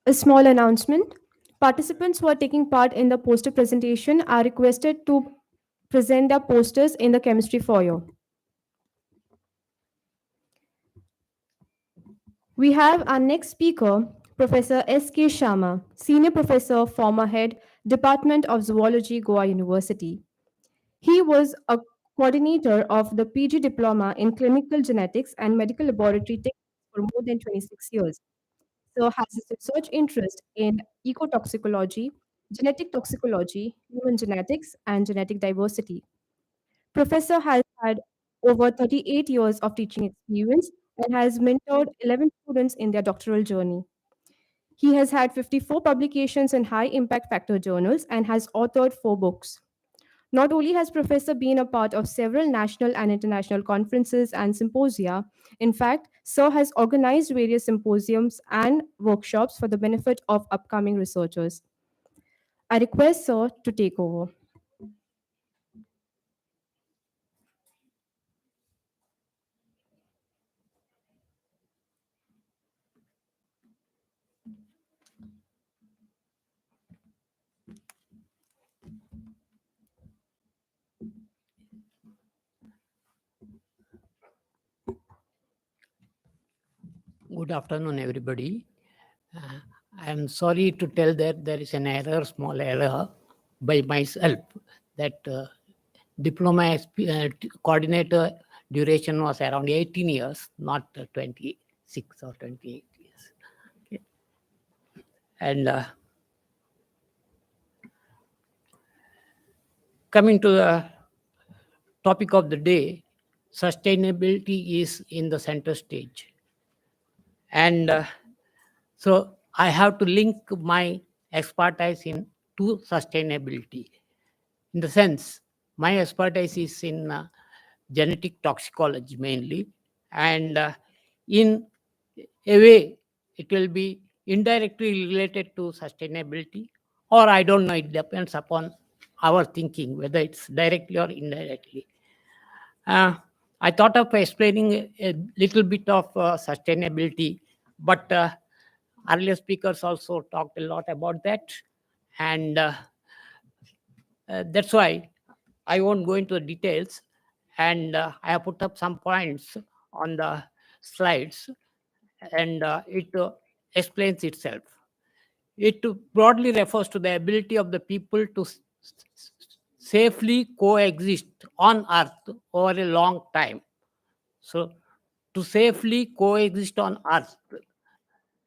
A small announcement. Participants who are taking part in the poster presentation are requested to present their posters in the chemistry foyer. We have our next speaker, Professor S.K. Shyama, Senior Professor, former Head, Department of Zoology, Goa University. He was a coordinator of the PG Diploma in Clinical Genetics and Medical Laboratory Techniques for more than 26 years. So has his research interest in ecotoxicology, genetic toxicology, human genetics, and genetic diversity. Professor has had over 38 years of teaching experience and has mentored 11 students in their doctoral journey. He has had 54 publications in high impact factor journals and has authored 4 books. Not only has Professor been a part of several national and international conferences and symposia, in fact, Sir has organized various symposiums and workshops for the benefit of upcoming researchers. I request Sir to take over. Good afternoon, everybody. I am sorry to tell that there is an error, small error by myself, that diploma coordinator duration was around 18 years, not 26 or 28 years. Okay. And coming to the topic of the day, sustainability is in the center stage. And so I have to link my expertise in to sustainability. In the sense, my expertise is in genetic toxicology mainly, and in a way, it will be indirectly related to sustainability, or I don't know, it depends upon our thinking, whether it's directly or indirectly. I thought of explaining a little bit of sustainability, but earlier speakers also talked a lot about that, and that's why I won't go into the details, and I have put up some points on the slides, and it explains itself. It broadly refers to the ability of the people to safely coexist on Earth over a long time. So, to safely coexist on Earth,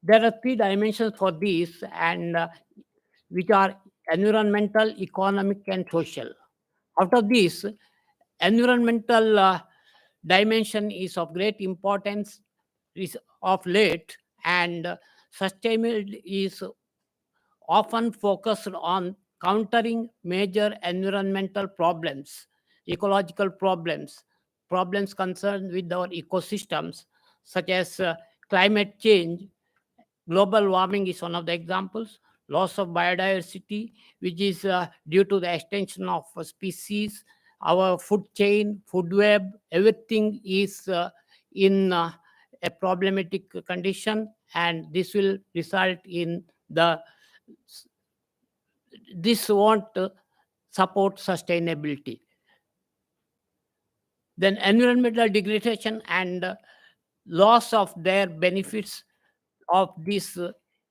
there are 3 dimensions for this, and which are environmental, economic, and social. Out of this, environmental dimension is of great importance is of late, and sustainability is often focused on countering major environmental problems, ecological problems, problems concerned with our ecosystems, such as climate change. Global warming is one of the examples. Loss of biodiversity, which is due to the extension of species, our food chain, food web, everything is in a problematic condition, and this will result in the this won't support sustainability. Then environmental degradation and loss of their benefits of this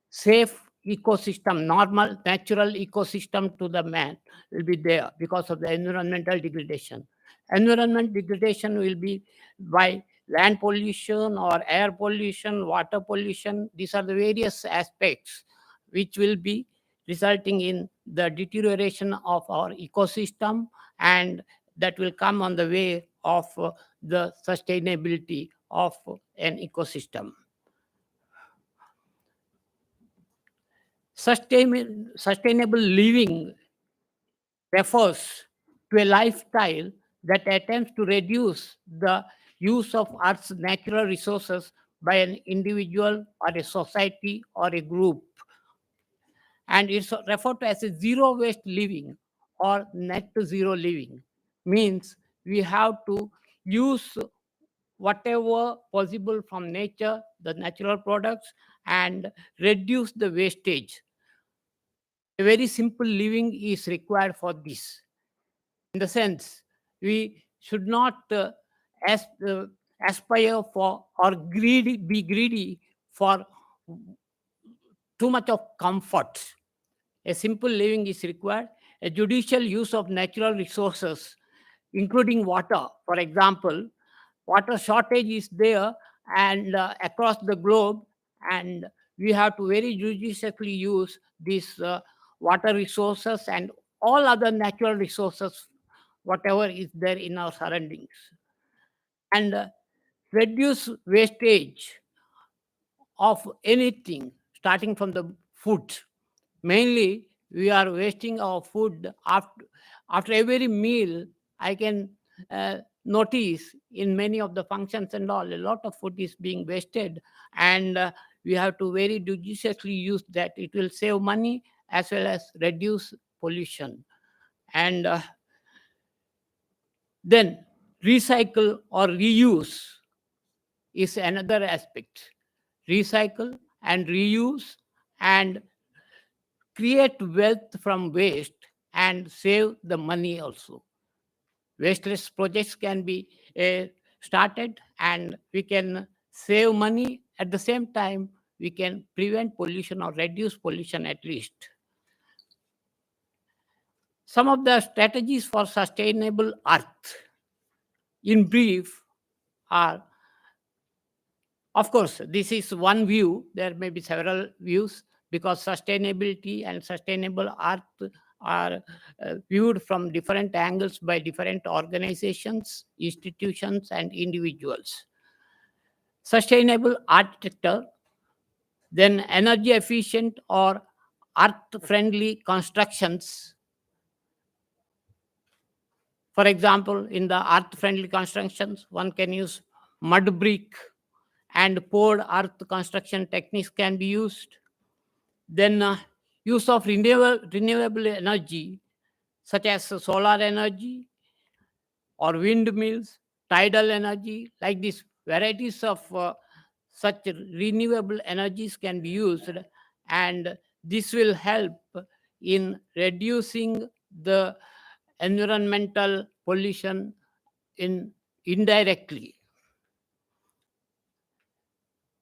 safe ecosystem, normal natural ecosystem to the man will be there because of the environmental degradation. Environment degradation will be by land pollution or air pollution, water pollution. These are the various aspects which will be resulting in the deterioration of our ecosystem, and that will come on the way of the sustainability of an ecosystem. Sustainable living refers to a lifestyle that attempts to reduce the use of Earth's natural resources by an individual or a society or a group. And it's referred to as a zero waste living or net zero living. Means we have to use whatever possible from nature, the natural products, and reduce the wastage. A very simple living is required for this. In the sense, we should not as, aspire for or be greedy for too much of comfort. A simple living is required. A judicial use of natural resources, including water. For example, water shortage is there and across the globe, and we have to very judiciously use these water resources and all other natural resources, whatever is there in our surroundings, and reduce wastage of anything, starting from the food. Mainly, we are wasting our food after every meal. I can notice in many of the functions and all, a lot of food is being wasted, and we have to very judiciously use that. It will save money as well as reduce pollution. And then recycle or reuse is another aspect. Recycle and reuse and create wealth from waste and save the money also. Wasteless projects can be started, and we can save money. At the same time, we can prevent pollution or reduce pollution at least. Some of the strategies for sustainable earth, in brief, are, of course, this is one view. There may be several views because sustainability and sustainable earth are viewed from different angles by different organizations, institutions, and individuals. Sustainable architecture, then energy efficient or earth friendly constructions. For example, in the earth friendly constructions, one can use mud brick and poured earth construction techniques can be used. Then use of renewable energy such as solar energy or windmills, tidal energy, like this varieties of such renewable energies can be used, and this will help in reducing the environmental pollution in indirectly.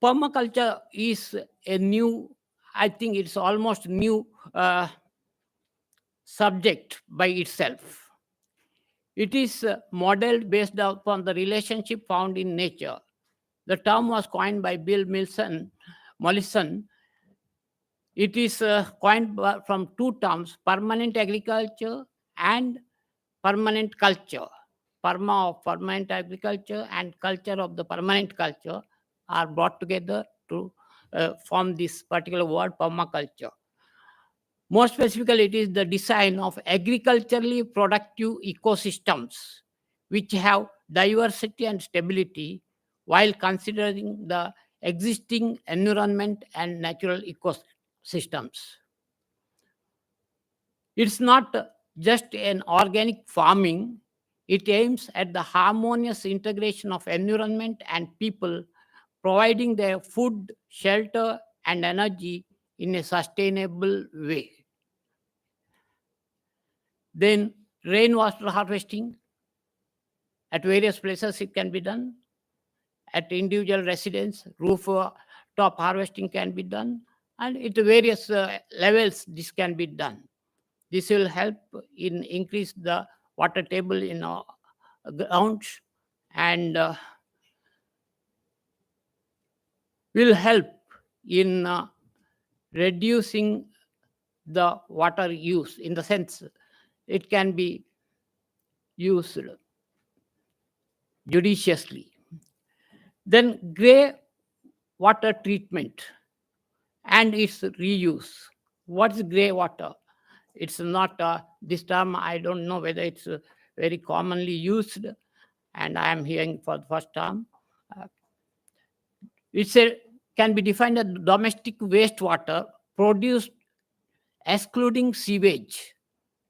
Permaculture is a new, I think it's almost new subject by itself. It is modeled based upon the relationship found in nature. The term was coined by Bill Mollison. It is coined from two terms, permanent agriculture and permanent culture. Perma of permanent agriculture and culture of the permanent culture are brought together to form this particular word, permaculture. More specifically, it is the design of agriculturally productive ecosystems which have diversity and stability while considering the existing environment and natural ecosystems. It's not just an organic farming, it aims at the harmonious integration of environment and people, providing their food, shelter, and energy in a sustainable way. Then rainwater harvesting at various places it can be done. At individual residence, roof top harvesting can be done, and at various levels this can be done. This will help in increase the water table in our grounds, and will help in reducing the water use, in the sense it can be used judiciously. Then grey water treatment and its reuse. What's grey water? It's not this term. I don't know whether it's very commonly used, and I am hearing for the first time. Uh, it's a can be defined as domestic wastewater produced excluding sewage.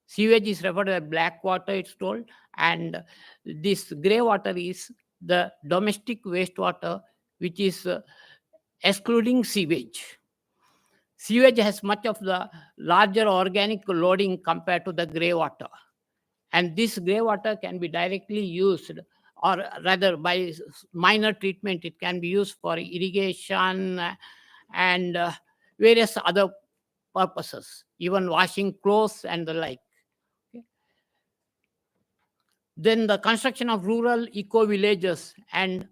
Sewage is referred to as black water, it's told, and this grey water is the domestic wastewater, which is excluding sewage. Sewage has much of the larger organic loading compared to the grey water, and this grey water can be directly used, or rather by minor treatment it can be used for irrigation and various other purposes, even washing clothes and the like. Okay. Then the construction of rural eco villages and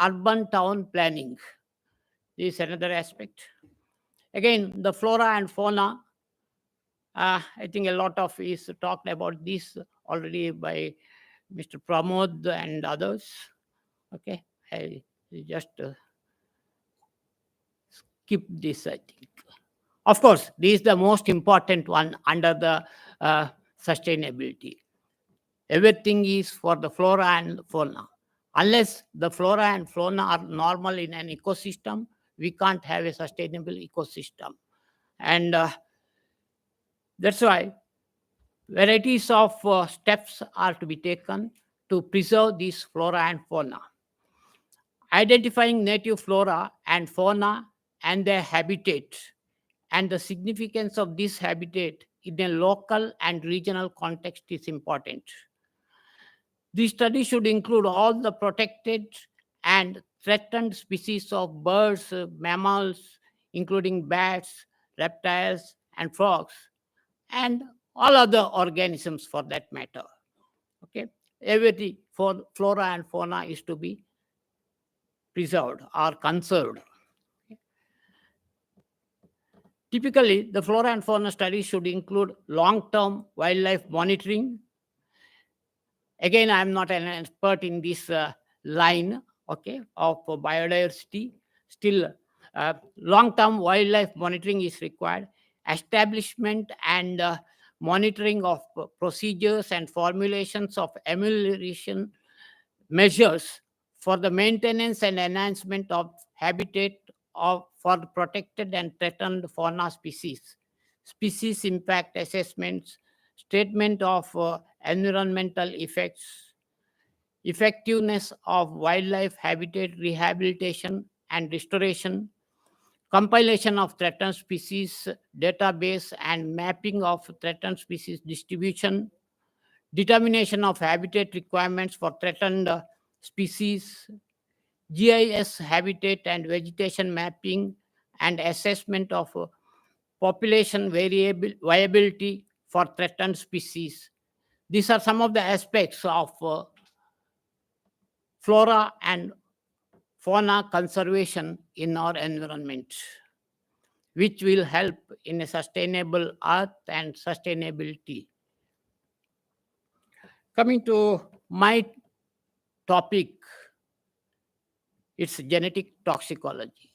urban town planning is another aspect. Again, the flora and fauna. I think a lot of is talked about this already by Mr. Pramod and others. Okay, I just skip this, I think. Of course, this is the most important one under the sustainability. Everything is for the flora and fauna. Unless the flora and fauna are normal in an ecosystem, we can't have a sustainable ecosystem. And that's why varieties of steps are to be taken to preserve this flora and fauna. Identifying native flora and fauna and their habitat and the significance of this habitat in a local and regional context is important. This study should include all the protected and threatened species of birds, mammals, including bats, reptiles, and frogs, and all other organisms for that matter. Okay, everything for flora and fauna is to be preserved or conserved. Typically, the flora and fauna studies should include long-term wildlife monitoring. Again, I'm not an expert in this line, okay, of biodiversity. Still, long-term wildlife monitoring is required. Establishment and monitoring of procedures and formulations of amelioration measures for the maintenance and enhancement of habitat for the protected and threatened fauna species. Species impact assessments, statement of environmental effects, effectiveness of wildlife habitat rehabilitation and restoration, compilation of threatened species database and mapping of threatened species distribution, determination of habitat requirements for threatened species, GIS habitat and vegetation mapping, and assessment of population viability for threatened species. These are some of the aspects of flora and fauna conservation in our environment, which will help in a sustainable earth and sustainability. Coming to my topic, it's genetic toxicology.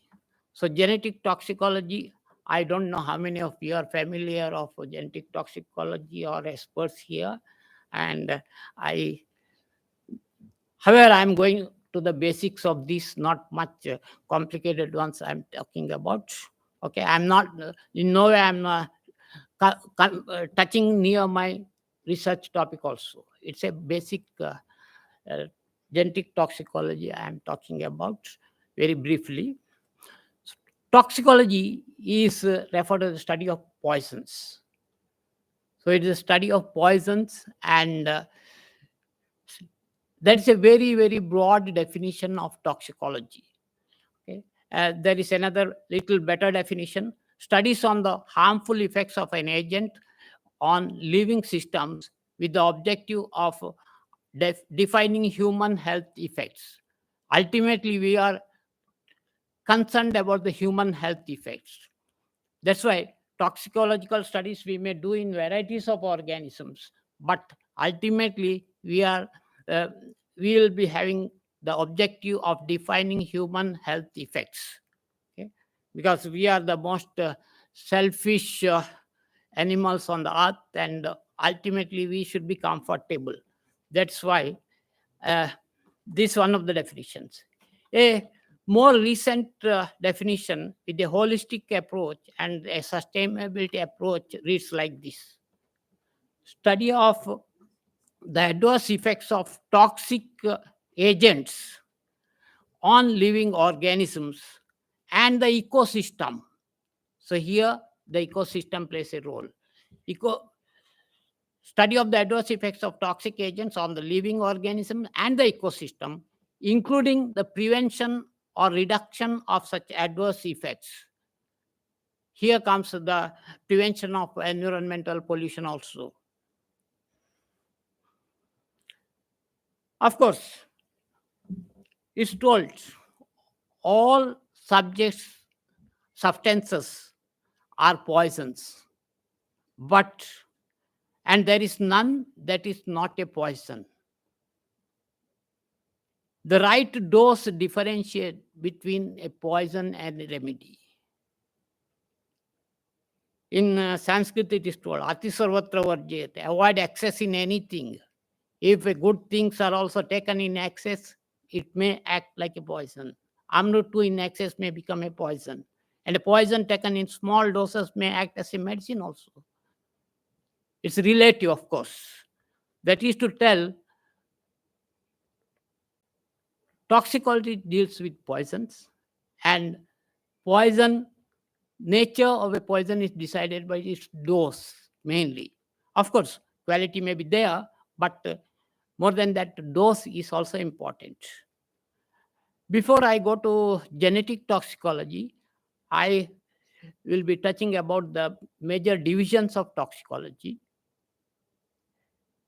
So genetic toxicology, I don't know how many of you are familiar of genetic toxicology or experts here. And however, I'm going to the basics of this, not much complicated ones I'm talking about. Okay, I'm not, in no way I'm touching near my research topic also. It's a basic genetic toxicology I'm talking about very briefly. Toxicology is referred to the study of poisons. So it is a study of poisons, and that's a very, very broad definition of toxicology. Okay? There is another little better definition: studies on the harmful effects of an agent on living systems with the objective of defining human health effects. Ultimately, we are concerned about the human health effects. That's why toxicological studies we may do in varieties of organisms, but ultimately uh, we will be having the objective of defining human health effects. Okay? Because we are the most selfish animals on the earth, and ultimately we should be comfortable. That's why this one of the definitions. A more recent definition with a holistic approach and a sustainability approach reads like this: study of the adverse effects of toxic agents on living organisms and the ecosystem. So here the ecosystem plays a role. Study of the adverse effects of toxic agents on the living organism and the ecosystem, including the prevention or reduction of such adverse effects. Here comes the prevention of environmental pollution also. Of course, it's told all substances are poisons, but and there is none that is not a poison. The right dose differentiate between a poison and a remedy. In Sanskrit, it is told, Ati sarvatra varjyate, avoid excess in anything. If good things are also taken in excess, it may act like a poison. Amrut too in excess may become a poison. And a poison taken in small doses may act as a medicine also. It's relative, of course. That is to tell, toxicology deals with poisons, and poison, nature of a poison is decided by its dose mainly. Of course, quality may be there, but more than that, dose is also important. Before I go to genetic toxicology, I will be touching about the major divisions of toxicology.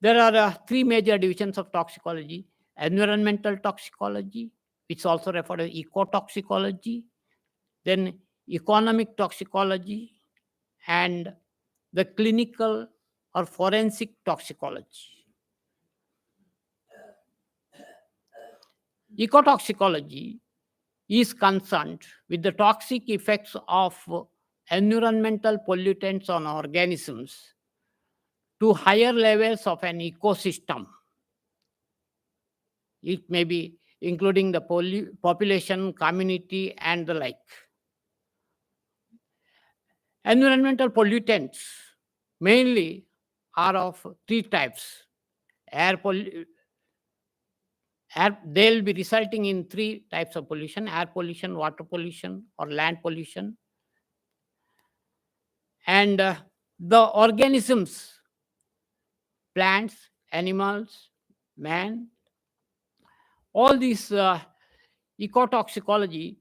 There are three major divisions of toxicology: environmental toxicology, which is also referred as ecotoxicology, then economic toxicology, and the clinical or forensic toxicology. Ecotoxicology is concerned with the toxic effects of environmental pollutants on organisms to higher levels of an ecosystem. It may be including the population, community, and the like. Environmental pollutants mainly are of three types. They'll be resulting in three types of pollution: air pollution, water pollution, or land pollution. And the organisms, plants, animals, man, all these ecotoxicology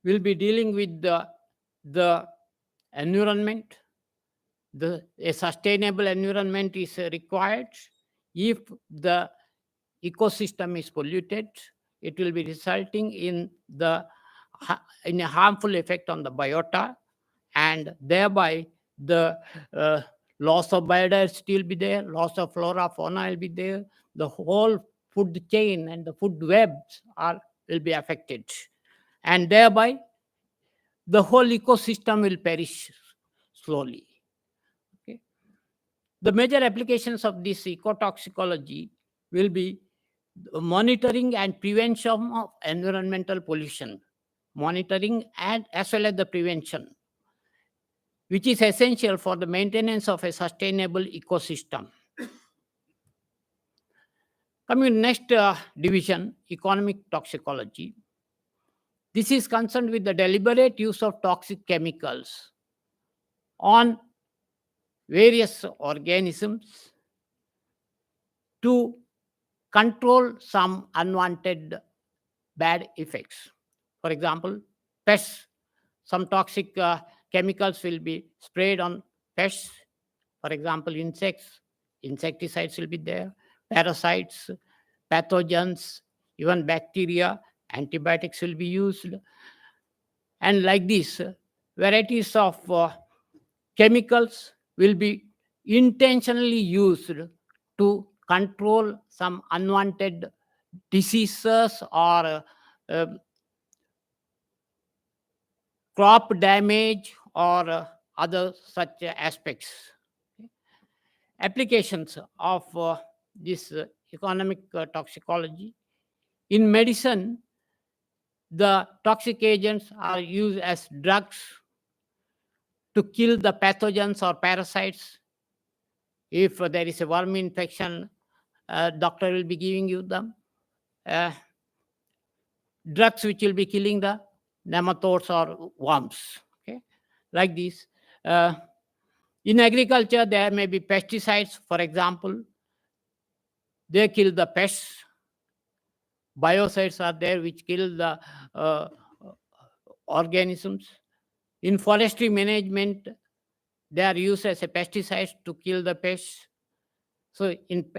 will be dealing with the environment. A sustainable environment is required. If the ecosystem is polluted, it will be resulting in a harmful effect on the biota, and thereby the loss of biodiversity will be there, loss of flora, fauna will be there, the whole food chain and the food webs will be affected, and thereby the whole ecosystem will perish slowly. Okay. The major applications of this ecotoxicology will be monitoring and prevention of environmental pollution, monitoring and as well as the prevention, which is essential for the maintenance of a sustainable ecosystem. Coming to next division, economic toxicology. This is concerned with the deliberate use of toxic chemicals on various organisms to control some unwanted bad effects. For example, pests. Some toxic chemicals will be sprayed on pests. For example, insects. Insecticides will be there. Parasites, pathogens, even bacteria. Antibiotics will be used. And like this, varieties of chemicals will be intentionally used to control some unwanted diseases or crop damage or other such aspects. Applications of this economic toxicology. In medicine, the toxic agents are used as drugs to kill the pathogens or parasites. If there is a worm infection, doctor will be giving you the uh, drugs which will be killing the nematodes or worms. Okay, like this. Uh, in agriculture, there may be pesticides, for example, they kill the pests. Biocides are there which kill the uh, organisms. In forestry management, they are used as a pesticides to kill the pests. So in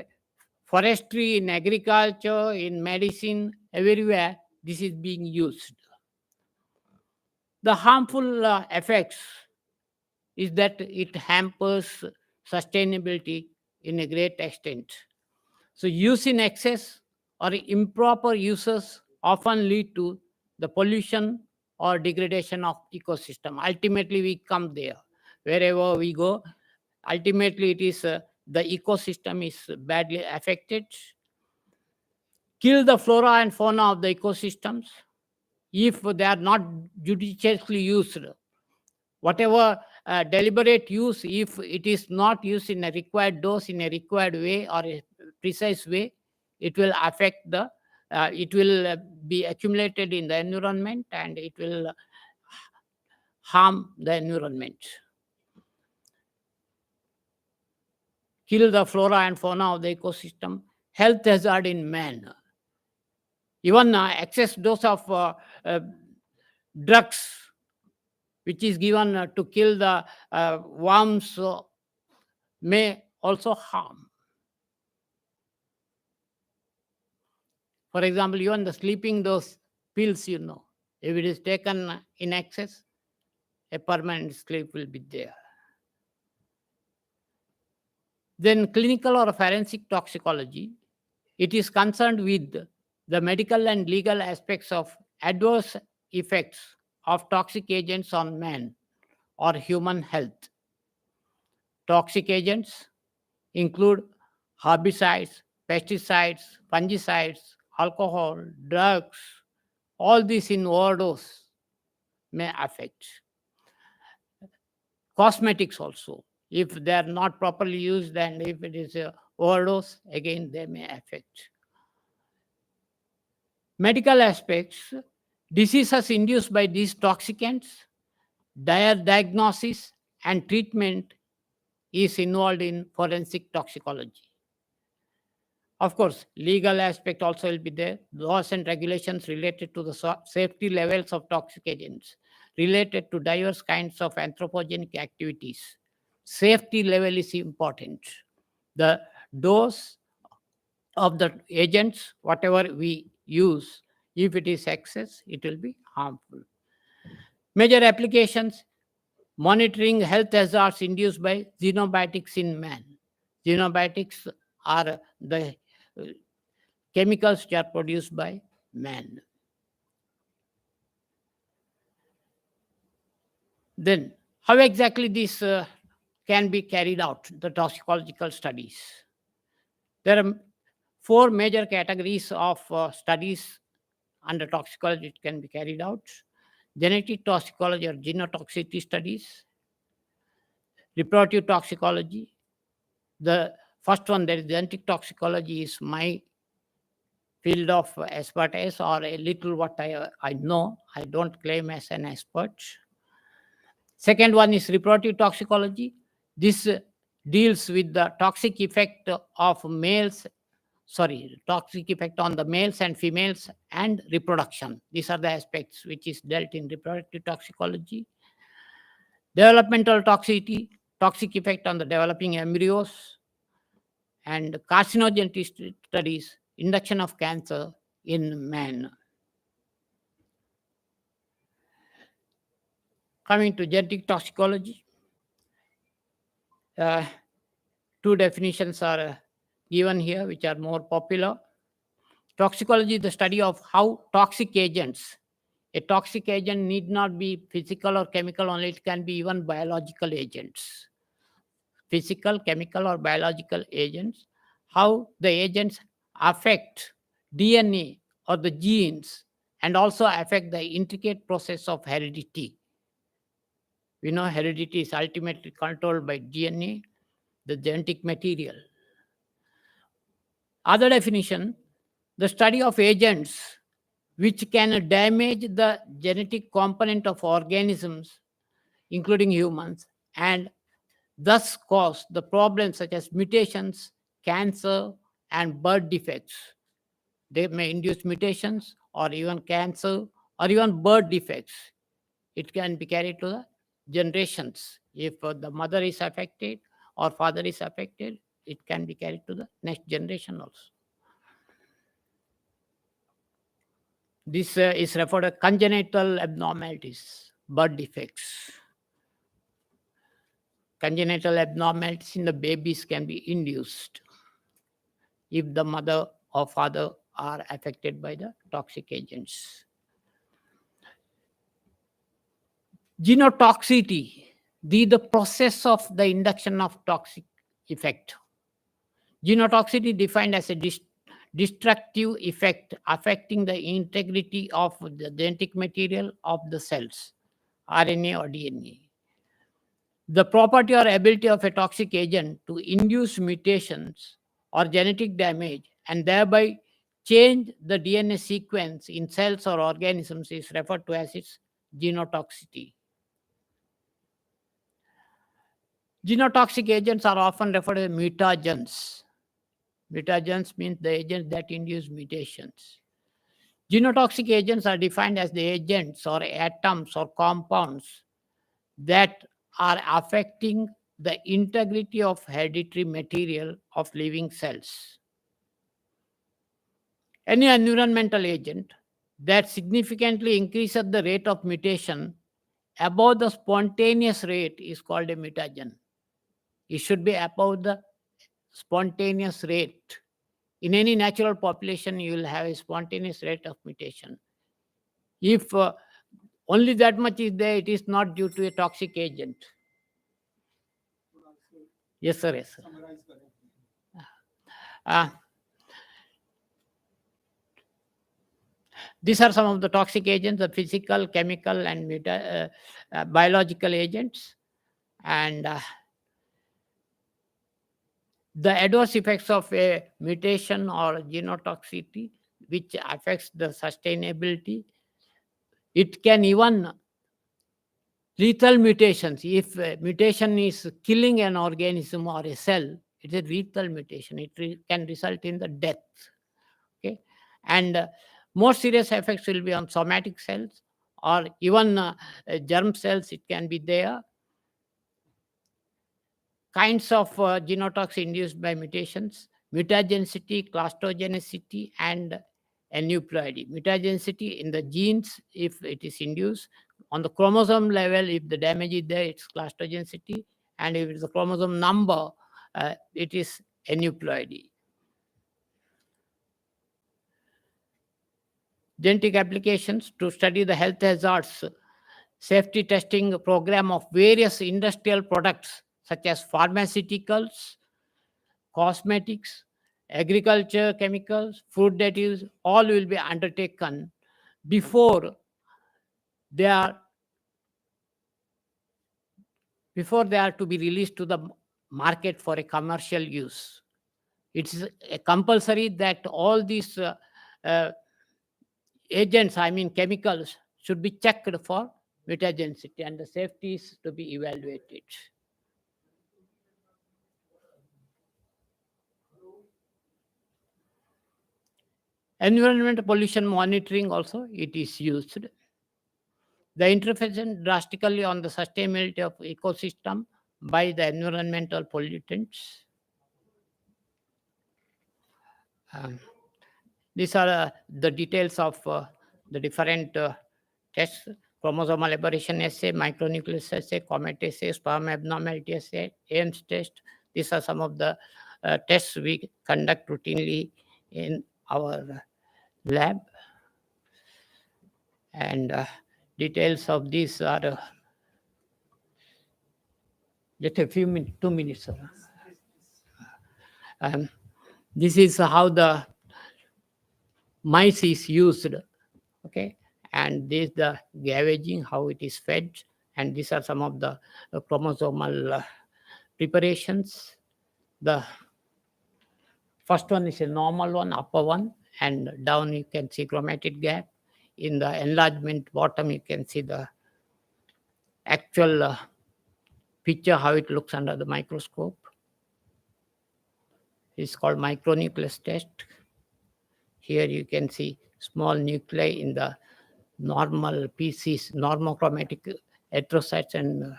forestry, in agriculture, in medicine, everywhere this is being used. The harmful effects is that it hampers sustainability in a great extent. So use in excess or improper uses often lead to the pollution or degradation of ecosystem. Ultimately, we come there. Wherever we go, ultimately it is the ecosystem is badly affected. Kill the flora and fauna of the ecosystems if they are not judiciously used. Whatever deliberate use, if it is not used in a required dose, in a required way or a precise way, it will affect the it will be accumulated in the environment and it will harm the environment. Kill the flora and fauna of the ecosystem. Health hazard in man. Even excess dose of drugs which is given to kill the worms may also harm. For example, even the sleeping dose pills, if it is taken in excess, a permanent sleep will be there. Then clinical or forensic toxicology, it is concerned with the medical and legal aspects of adverse effects of toxic agents on man or human health. Toxic agents include herbicides, pesticides, fungicides, alcohol, drugs. All this in overdose may affect. Cosmetics also, if they are not properly used and if it is a overdose, again they may affect. Medical aspects, diseases induced by these toxicants, dire diagnosis and treatment is involved in forensic toxicology. Of course, legal aspect also will be there. Laws and regulations related to the safety levels of toxic agents, related to diverse kinds of anthropogenic activities. Safety level is important. The dose of the agents, whatever we use, if it is excess, it will be harmful. Major applications, monitoring health hazards induced by xenobiotics in man. Xenobiotics are the chemicals which are produced by man. Then, how exactly this can be carried out, the toxicological studies? There are four major categories of studies under toxicology it can be carried out. Genetic toxicology or genotoxicity studies, reproductive toxicology. The first one, that is genetic toxicology, is my field of expertise or a little what I know. I don't claim as an expert. Second one is reproductive toxicology. This deals with the toxic effect of toxic effect on the males and females and reproduction. These are the aspects which is dealt in reproductive toxicology. Developmental toxicity, toxic effect on the developing embryos, and carcinogenicity studies, induction of cancer in man. Coming to genetic toxicology, uh, two definitions are given here, which are more popular. Toxicology is the study of how toxic agents, a toxic agent need not be physical or chemical only, it can be even biological agents. Physical, chemical, or biological agents, how the agents affect DNA or the genes and also affect the intricate process of heredity. We know heredity is ultimately controlled by DNA. the genetic material. Other definition, the study of agents which can damage the genetic component of organisms, including humans, and thus cause the problems such as mutations, cancer, and birth defects. They may induce mutations or even cancer or even birth defects. It can be carried to the generations. If the mother is affected or father is affected, it can be carried to the next generation also. This is referred to congenital abnormalities, birth defects. Congenital abnormalities in the babies can be induced if the mother or father are affected by the toxic agents. Genotoxicity, the process of the induction of toxic effect. Genotoxicity defined as a destructive effect affecting the integrity of the genetic material of the cells, RNA or DNA. The property or ability of a toxic agent to induce mutations or genetic damage and thereby change the DNA sequence in cells or organisms is referred to as its genotoxicity. Genotoxic agents are often referred to as mutagens. Mutagens means the agents that induce mutations. Genotoxic agents are defined as the agents or atoms or compounds that are affecting the integrity of hereditary material of living cells. Any environmental agent that significantly increases the rate of mutation above the spontaneous rate is called a mutagen. It should be above the spontaneous rate. In any natural population, you will have a spontaneous rate of mutation. If only that much is there, it is not due to a toxic agent. Yes, sir. Yes, sir. These are some of the toxic agents, the physical, chemical, and biological agents. And the adverse effects of a mutation or genotoxicity, which affects the sustainability. It can even lethal mutations. If mutation is killing an organism or a cell, it's a lethal mutation. It can result in the death. Okay, and more serious effects will be on somatic cells or even germ cells. It can be there. Kinds of genotox induced by mutations: mutagenicity, clastogenicity, and aneuploidy. Mutagenicity in the genes, if it is induced. On the chromosome level, if the damage is there, it's clastogenicity. And if it's the chromosome number, it is aneuploidy. Genetic applications to study the health hazards, safety testing program of various industrial products such as pharmaceuticals, cosmetics, agriculture chemicals, food additives, all will be undertaken before they are to be released to the market for a commercial use. It's compulsory that all these agents, I mean chemicals, should be checked for mutagenicity and the safety is to be evaluated. Environmental pollution monitoring also it is used. The intervention drastically on the sustainability of ecosystem by the environmental pollutants. These are the details of the different tests: chromosomal aberration assay, micronucleus assay, comet assay, sperm abnormality assay, Ames test. These are some of the tests we conduct routinely in our lab. And details of these are just a few minutes, 2 minutes. This is how the mice is used. Okay, and this is the gavaging, how it is fed, and these are some of the chromosomal preparations. The first one is a normal one, upper one, and down you can see chromatic gap. In the enlargement bottom, you can see the actual picture, how it looks under the microscope. It's called micronucleus test. Here you can see small nuclei in the normal PCs, normochromatic erythrocytes and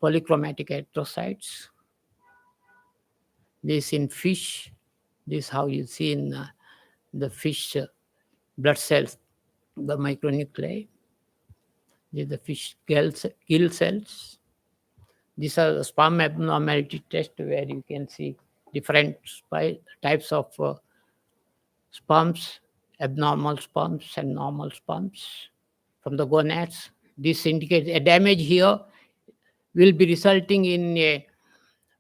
polychromatic erythrocytes. This in fish. This is how you see in the fish blood cells, the micronuclei. These are the fish gill cells. These are the sperm abnormality test where you can see different types of sperms, abnormal sperms and normal sperms from the gonads. This indicates a damage here will be resulting in a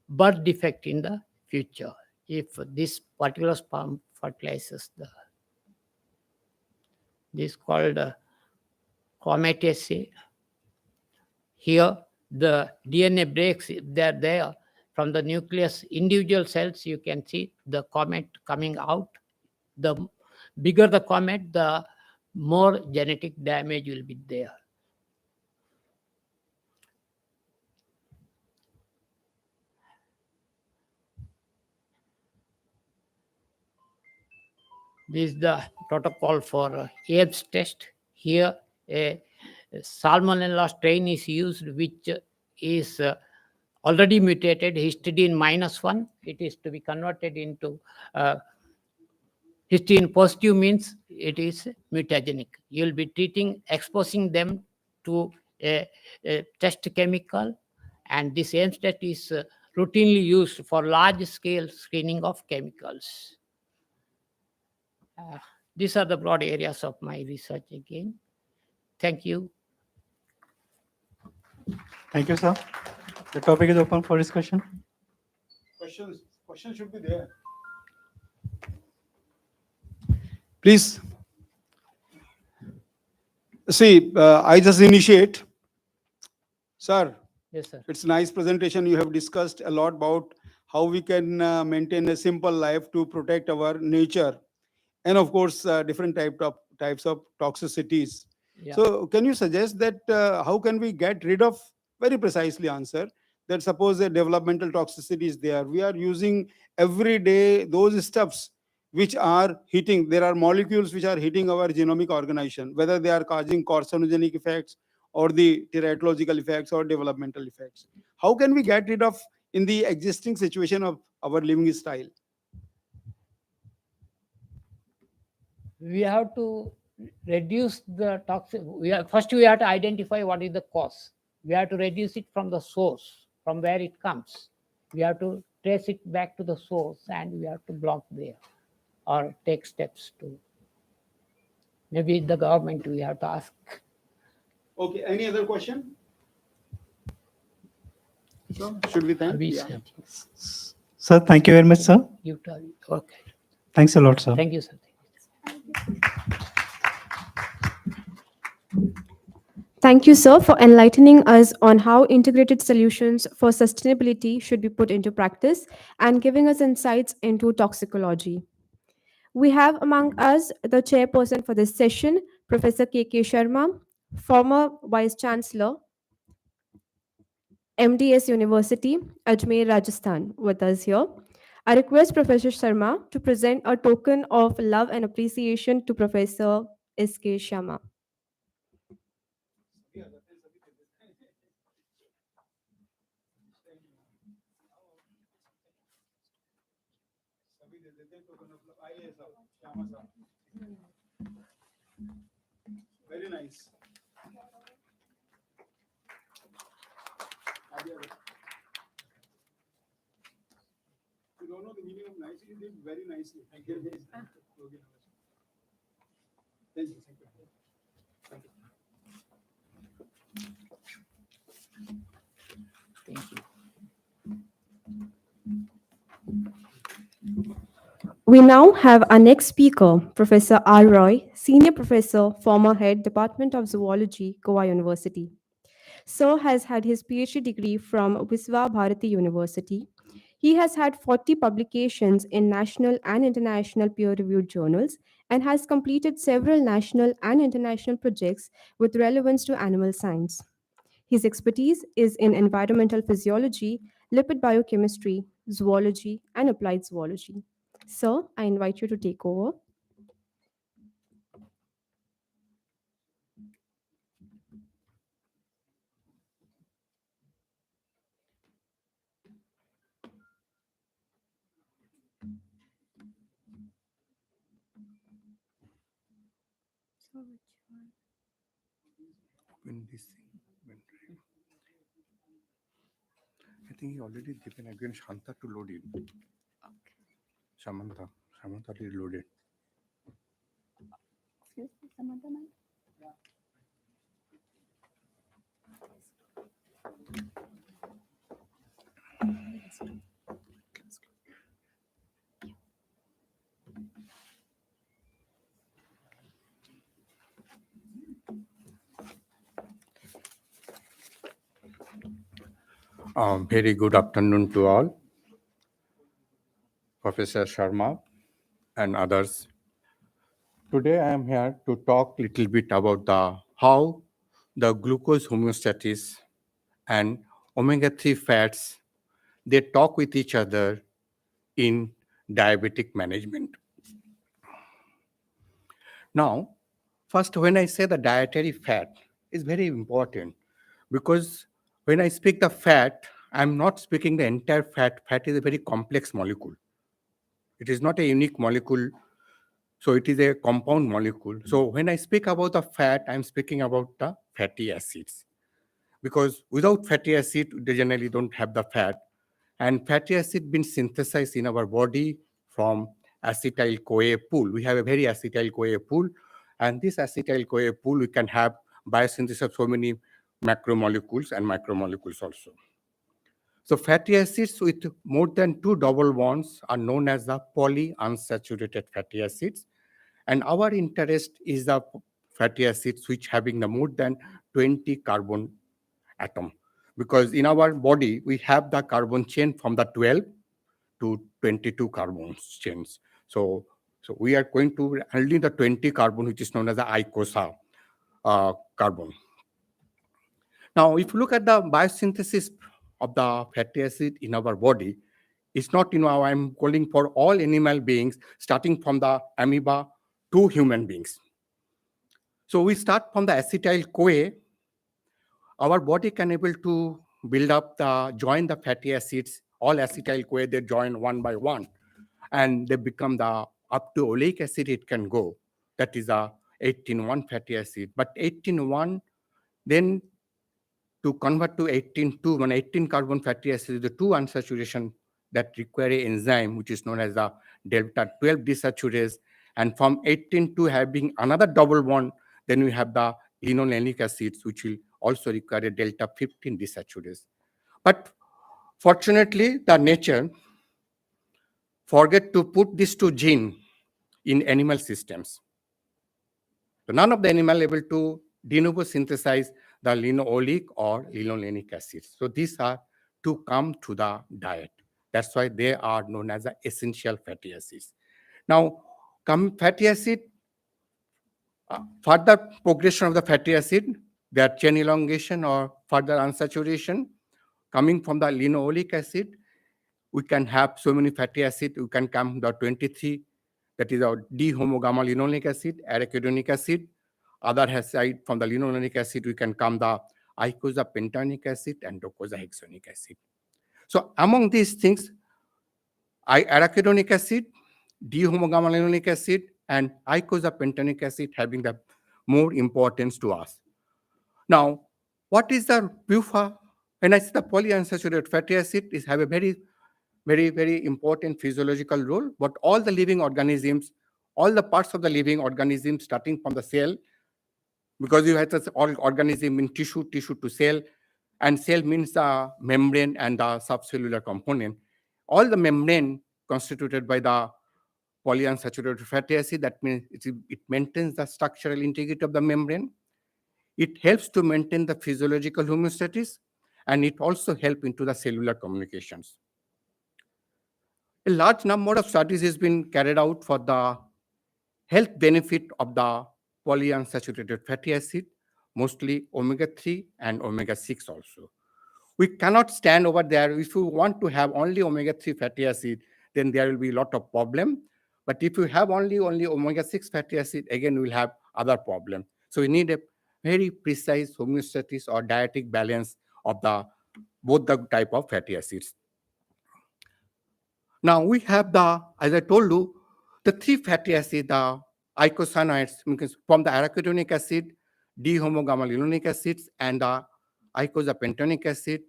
birth defect in the future if this particular sperm fertilizes the. This is called homeostasis. Here the DNA breaks, they're there from the nucleus individual cells. You can see the comet coming out. The bigger the comet, the more genetic damage will be there. This is the protocol for AIDS test. Here a salmonella strain is used, which is already mutated, histidine -1. It is to be converted into histidine positive, means it is mutagenic. You will be treating, exposing them to a test chemical, and this AIDS test is routinely used for large scale screening of chemicals. These are the broad areas of my research again. Thank you. Thank you, sir. The topic is open for discussion. Questions should be there. Please. See, I just initiate. Sir, Yes, sir. it's a nice presentation. You have discussed a lot about how we can maintain a simple life to protect our nature, and of course, different types of toxicities. Yeah. So, can you suggest that how can we get rid of, very precisely answer, that suppose a developmental toxicity is there, we are using every day those stuffs which are hitting, there are molecules which are hitting our genomic organization, whether they are causing carcinogenic effects or the teratological effects or developmental effects. How can we get rid of in the existing situation of our living style? We have to reduce the toxic. First we have to identify what is the cause. We have to reduce it from the source, from where it comes. We have to trace it back to the source, and we have to block there or take steps to. Maybe the government we have to ask. Okay, any other question? So, should we thank? We Yeah. Sir, thank you very much, sir. You tell. Okay. Thanks a lot, sir. Thank you, sir. Thank you, sir, for enlightening us on how integrated solutions for sustainability should be put into practice and giving us insights into toxicology. We have among us the chairperson for this session, Professor K.K. Sharma, former Vice Chancellor, MDS University, Ajmer, Rajasthan, with us here. I request Professor Sharma to present a token of love and appreciation to Professor S.K. Shyama. Very nice. You don't know the meaning of nice, you did very nicely. Thank you. Thank you. Thank you. Thank you. Thank you. We now have our next speaker, Professor R. Roy, Senior Professor, former Head, Department of Zoology, Goa University. Sir has had his PhD degree from Visva Bharati University. He has had 40 publications in national and international peer reviewed journals and has completed several national and international projects with relevance to animal science. His expertise is in environmental physiology, lipid biochemistry, zoology, and applied zoology. Sir, I invite you to take over. When this thing went live, I think he already given again Shanta to load in. Samantha. Samantha already loaded. Very good afternoon to all, Professor Sharma and others. Today I am here to talk a little bit about the how the glucose homeostasis and omega-3 fats they talk with each other in diabetic management. Now, first when I say the dietary fat is very important because when I speak the fat, I'm not speaking the entire fat. Fat is a very complex molecule. It is not a unique molecule, so it is a compound molecule. So when I speak about the fat, I'm speaking about the fatty acids because without fatty acid, they generally don't have the fat. And fatty acid been synthesized in our body from acetyl-CoA pool. We have a very acetyl-CoA pool, and this acetyl-CoA pool we can have biosynthesis of so many macromolecules and micromolecules also. So fatty acids with more than 2 double bonds are known as the polyunsaturated fatty acids. And our interest is the fatty acids which having the more than 20 carbon atom. Because in our body, we have the carbon chain from the 12 to 22 carbon chains. So we are going to only the 20 carbon, which is known as the icosa carbon. Now, if you look at the biosynthesis of the fatty acid in our body, it's not, I'm calling for all animal beings, starting from the amoeba to human beings. So we start from the acetyl-CoA. Our body can able to build up join the fatty acids, all acetyl-CoA, they join one by one, and they become the up to oleic acid it can go. That is a 18-1 fatty acid. But 18-1, then to convert to 18-2, when 18 carbon fatty acid is the 2 unsaturation that require an enzyme, which is known as the delta 12 desaturase. And from 18 to having another double bond, then we have the linolenic acids, which will also require a delta 15 desaturase. But fortunately, the nature forget to put these two genes in animal systems. So none of the animal able to de novo synthesize the linoleic or linolenic acids. So these are to come to the diet. That's why they are known as the essential fatty acids. Now, fatty acid, further progression of the fatty acid, their chain elongation or further unsaturation coming from the linoleic acid, we can have so many fatty acid. We can come the 23, that is our D-homogamma linolenic acid, arachidonic acid. Other side from the linolenic acid, we can come the icosapentaenoic acid and docosahexaenoic acid. So among these things, arachidonic acid, D-homogamma linolenic acid, and icosapentaenoic acid having the more importance to us. Now, what is the PUFA? When I say the polyunsaturated fatty acid, is have a very, very important physiological role. But all the living organisms, all the parts of the living organism, starting from the cell, because you have this all organism in tissue to cell, and cell means the membrane and the subcellular component. All the membrane constituted by the polyunsaturated fatty acid, that means it maintains the structural integrity of the membrane. It helps to maintain the physiological homeostasis, and it also helps into the cellular communications. A large number of studies has been carried out for the health benefit of the polyunsaturated fatty acid, mostly omega-3 and omega-6 also. We cannot stand over there. If you want to have only omega-3 fatty acid, then there will be a lot of problem. But if you have only omega-6 fatty acid, again, we will have other problem. So we need a very precise homeostasis or dietetic balance of the both the type of fatty acids. Now we have the, as I told you, the three fatty acids, the eicosanoids, from the arachidonic acid, D-homogamma-linolenic acids, and the eicosapentaenoic acid.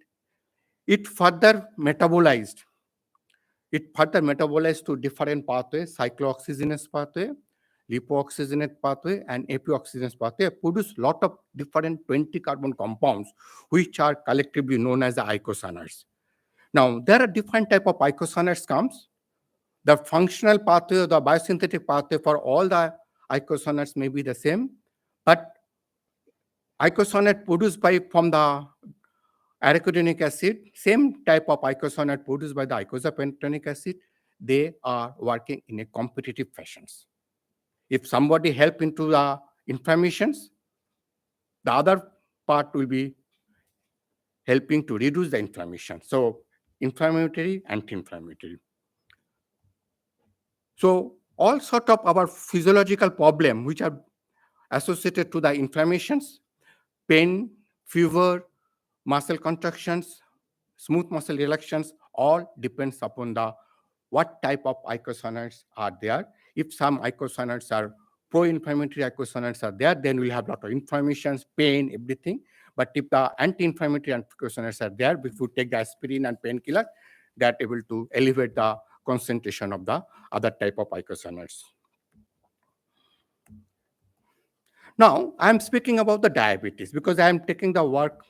It further metabolized. It further metabolized to different pathways, cyclooxygenase pathway, lipooxygenate pathway, and epioxygenase pathway, produce lot of different 20 carbon compounds, which are collectively known as the eicosanoids. Now, there are different type of eicosanoids comes. The functional pathway or the biosynthetic pathway for all the eicosanoids may be the same, but eicosanoid produced by from the arachidonic acid, same type of eicosanoid produced by the eicosapentaenoic acid, they are working in a competitive fashions. If somebody help into the inflammations, the other part will be helping to reduce the inflammation. So inflammatory, anti-inflammatory. So all sort of our physiological problem which are associated to the inflammations, pain, fever, muscle contractions, smooth muscle relaxations, all depends upon the what type of eicosanoids are there. If some eicosanoids are pro-inflammatory eicosanoids are there, then we'll have a lot of inflammations, pain, everything. But if the anti-inflammatory eicosanoids are there, if you take the aspirin and painkiller, that able to elevate the concentration of the other type of eicosanoids. Now, I'm speaking about the diabetes because I'm taking the work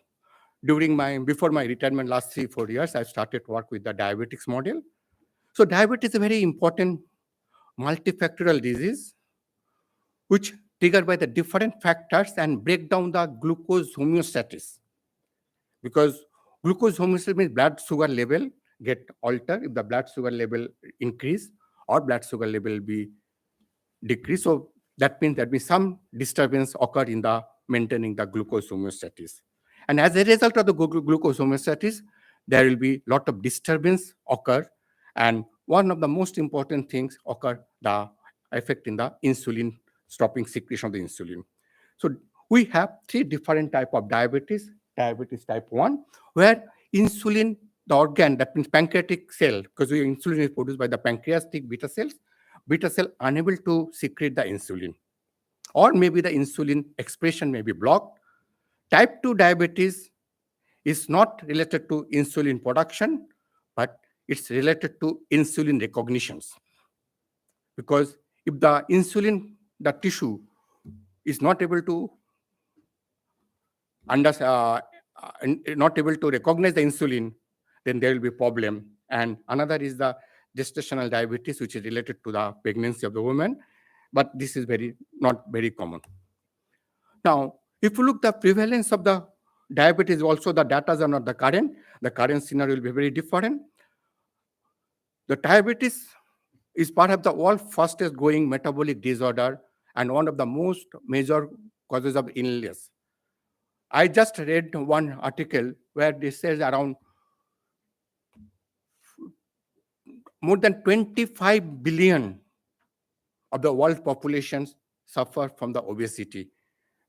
during before my retirement last 3-4 years. I started work with the diabetics model. So diabetes is a very important multifactorial disease which triggered by the different factors and break down the glucose homeostasis. Because glucose homeostasis means blood sugar level get altered if the blood sugar level increase or blood sugar level be decrease. So that means some disturbance occur in the maintaining the glucose homeostasis. And as a result of the glucose homeostasis, there will be lot of disturbance occur. And one of the most important things occur the effect in the insulin, stopping secretion of the insulin. So we have three different type of diabetes. Diabetes type 1, where insulin, the organ, that means pancreatic cell, because insulin is produced by the pancreatic beta cells, beta cell unable to secrete the insulin. Or maybe the insulin expression may be blocked. Type 2 diabetes is not related to insulin production, but it's related to insulin recognitions. Because if the insulin, the tissue is not able to not able to recognize the insulin, then there will be problem. And another is the gestational diabetes, which is related to the pregnancy of the woman, but this is not very common. Now, if you look the prevalence of the diabetes, also the data are not the current scenario will be very different. The diabetes is part of the world's fastest growing metabolic disorder and one of the most major causes of illness. I just read one article where this says around more than 25 billion of the world populations suffer from the obesity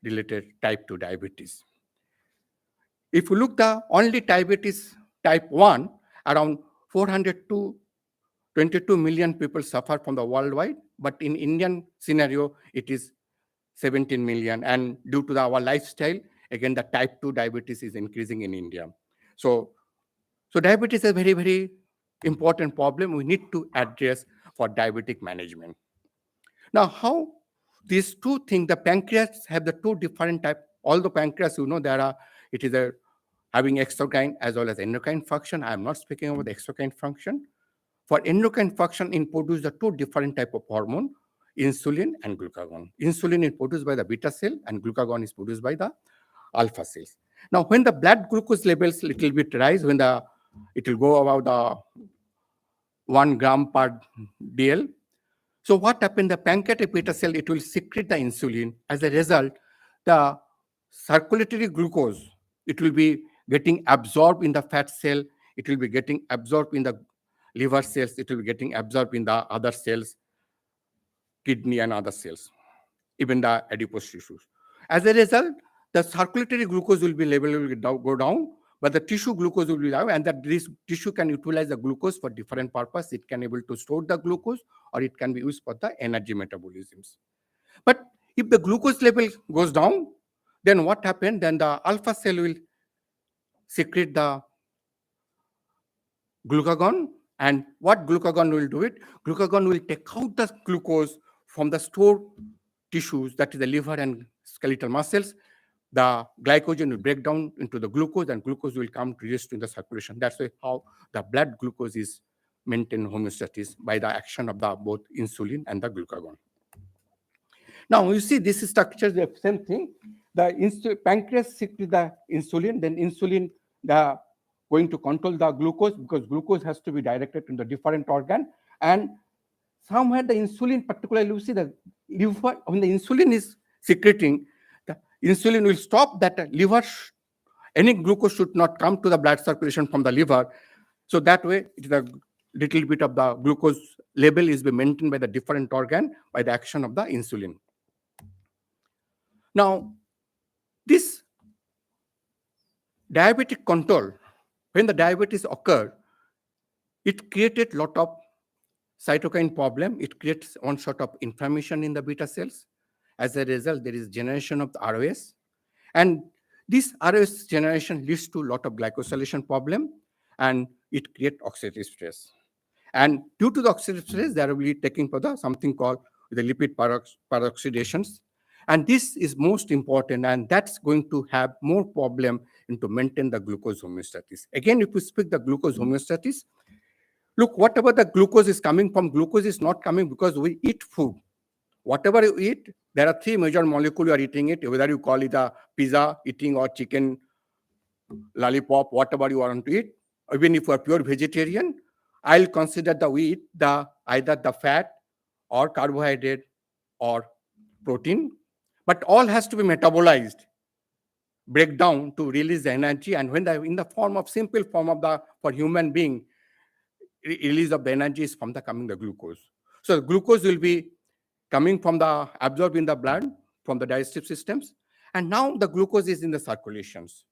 related type 2 diabetes. If you look the only diabetes type 1, around 400 to 22 million people suffer from the worldwide, but in Indian scenario, it is 17 million. And due to our lifestyle, again, the type 2 diabetes is increasing in India. So diabetes is a very, very important problem we need to address for diabetic management. Now, how these two things, the pancreas have the two different type. All the pancreas, it is having exocrine as well as endocrine function. I am not speaking about the exocrine function. For endocrine function, it produces the two different type of hormone, insulin and glucagon. Insulin is produced by the beta cell and glucagon is produced by the alpha cells. Now, when the blood glucose levels little bit rise, when it will go about the 1 gram per dl. So what happened? The pancreatic beta cell, it will secrete the insulin. As a result, the circulatory glucose, it will be getting absorbed in the fat cell. It will be getting absorbed in the liver cells. It will be getting absorbed in the other cells, kidney and other cells, even the adipose tissues. As a result, the circulatory glucose will be level will go down, but the tissue glucose will be down, and that this tissue can utilize the glucose for different purpose. It can able to store the glucose, or it can be used for the energy metabolisms. But if the glucose level goes down, then what happened? Then the alpha cell will secrete the glucagon, and what glucagon will do it? Glucagon will take out the glucose from the stored tissues, that is the liver and skeletal muscles. The glycogen will break down into the glucose, and glucose will come to rest in the circulation. That's why how the blood glucose is maintained homeostasis by the action of the both insulin and the glucagon. Now you see this structure is the same thing. The pancreas secretes the insulin, then insulin the going to control the glucose, because glucose has to be directed into different organ, and somewhere the insulin, particularly you see the liver, when the insulin is secreting, the insulin will stop that liver. Any glucose should not come to the blood circulation from the liver. So that way, it is a little bit of the glucose level is be maintained by the different organ by the action of the insulin. Now, this diabetic control, when the diabetes occurred, it created lot of cytokine problem. It creates one sort of inflammation in the beta cells. As a result, there is generation of the ROS. And this ROS generation leads to a lot of glycosylation problem, and it creates oxidative stress. And due to the oxidative stress, they will be taking for the something called the lipid peroxidations. And this is most important, and that's going to have more problem to maintain the glucose homeostasis. Again, if we speak the glucose homeostasis, look, whatever the glucose is coming from, glucose is not coming because we eat food. Whatever you eat, there are three major molecules you are eating it, whether you call it a pizza eating or chicken, lollipop, whatever you want to eat. Even if you are pure vegetarian, I'll consider the wheat, either the fat or carbohydrate or protein, but all has to be metabolized, break down to release the energy. And when in the form of simple form of the for human being, release of the energy is from the coming the glucose. So the glucose will be coming from the absorbed in the blood from the digestive systems, and now the glucose is in the circulations.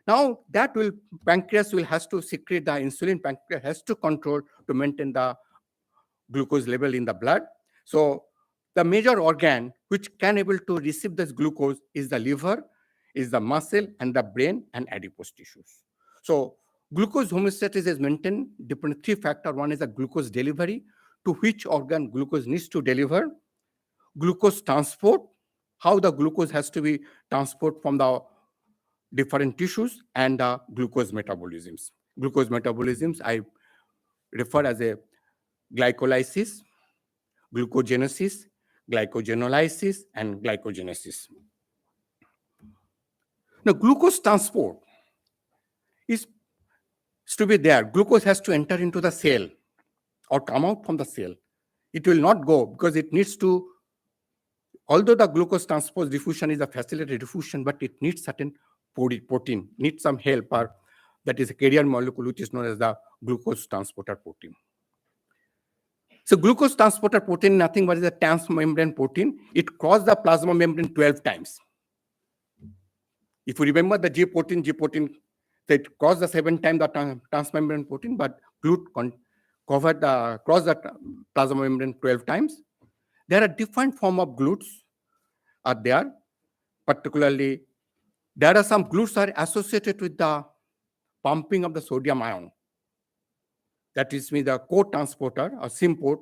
Now that will pancreas will has to secrete the insulin. Pancreas has to control to maintain the glucose level in the blood. So the major organ which can able to receive this glucose is the liver, is the muscle, and the brain and adipose tissues. So glucose homeostasis is maintained depending on three factors. One is the glucose delivery, to which organ glucose needs to deliver, glucose transport, how the glucose has to be transported from the different tissues, and the glucose metabolisms. Glucose metabolisms I refer as a glycolysis, glucogenesis, glycogenolysis, and glycogenesis. Now, glucose transport is to be there. Glucose has to enter into the cell or come out from the cell. It will not go because it needs to, although the glucose transport diffusion is a facilitated diffusion, but it needs certain protein, needs some help, or that is a carrier molecule which is known as the glucose transporter protein. So glucose transporter protein, nothing but is a transmembrane protein. It crosses the plasma membrane 12 times. If you remember the G protein, it crossed the 7 times the transmembrane protein, but GLUT crossed the plasma membrane 12 times. There are different form of GLUTs are there. Particularly, there are some GLUTs are associated with the pumping of the sodium ion. That is means the co-transporter or SIMPort,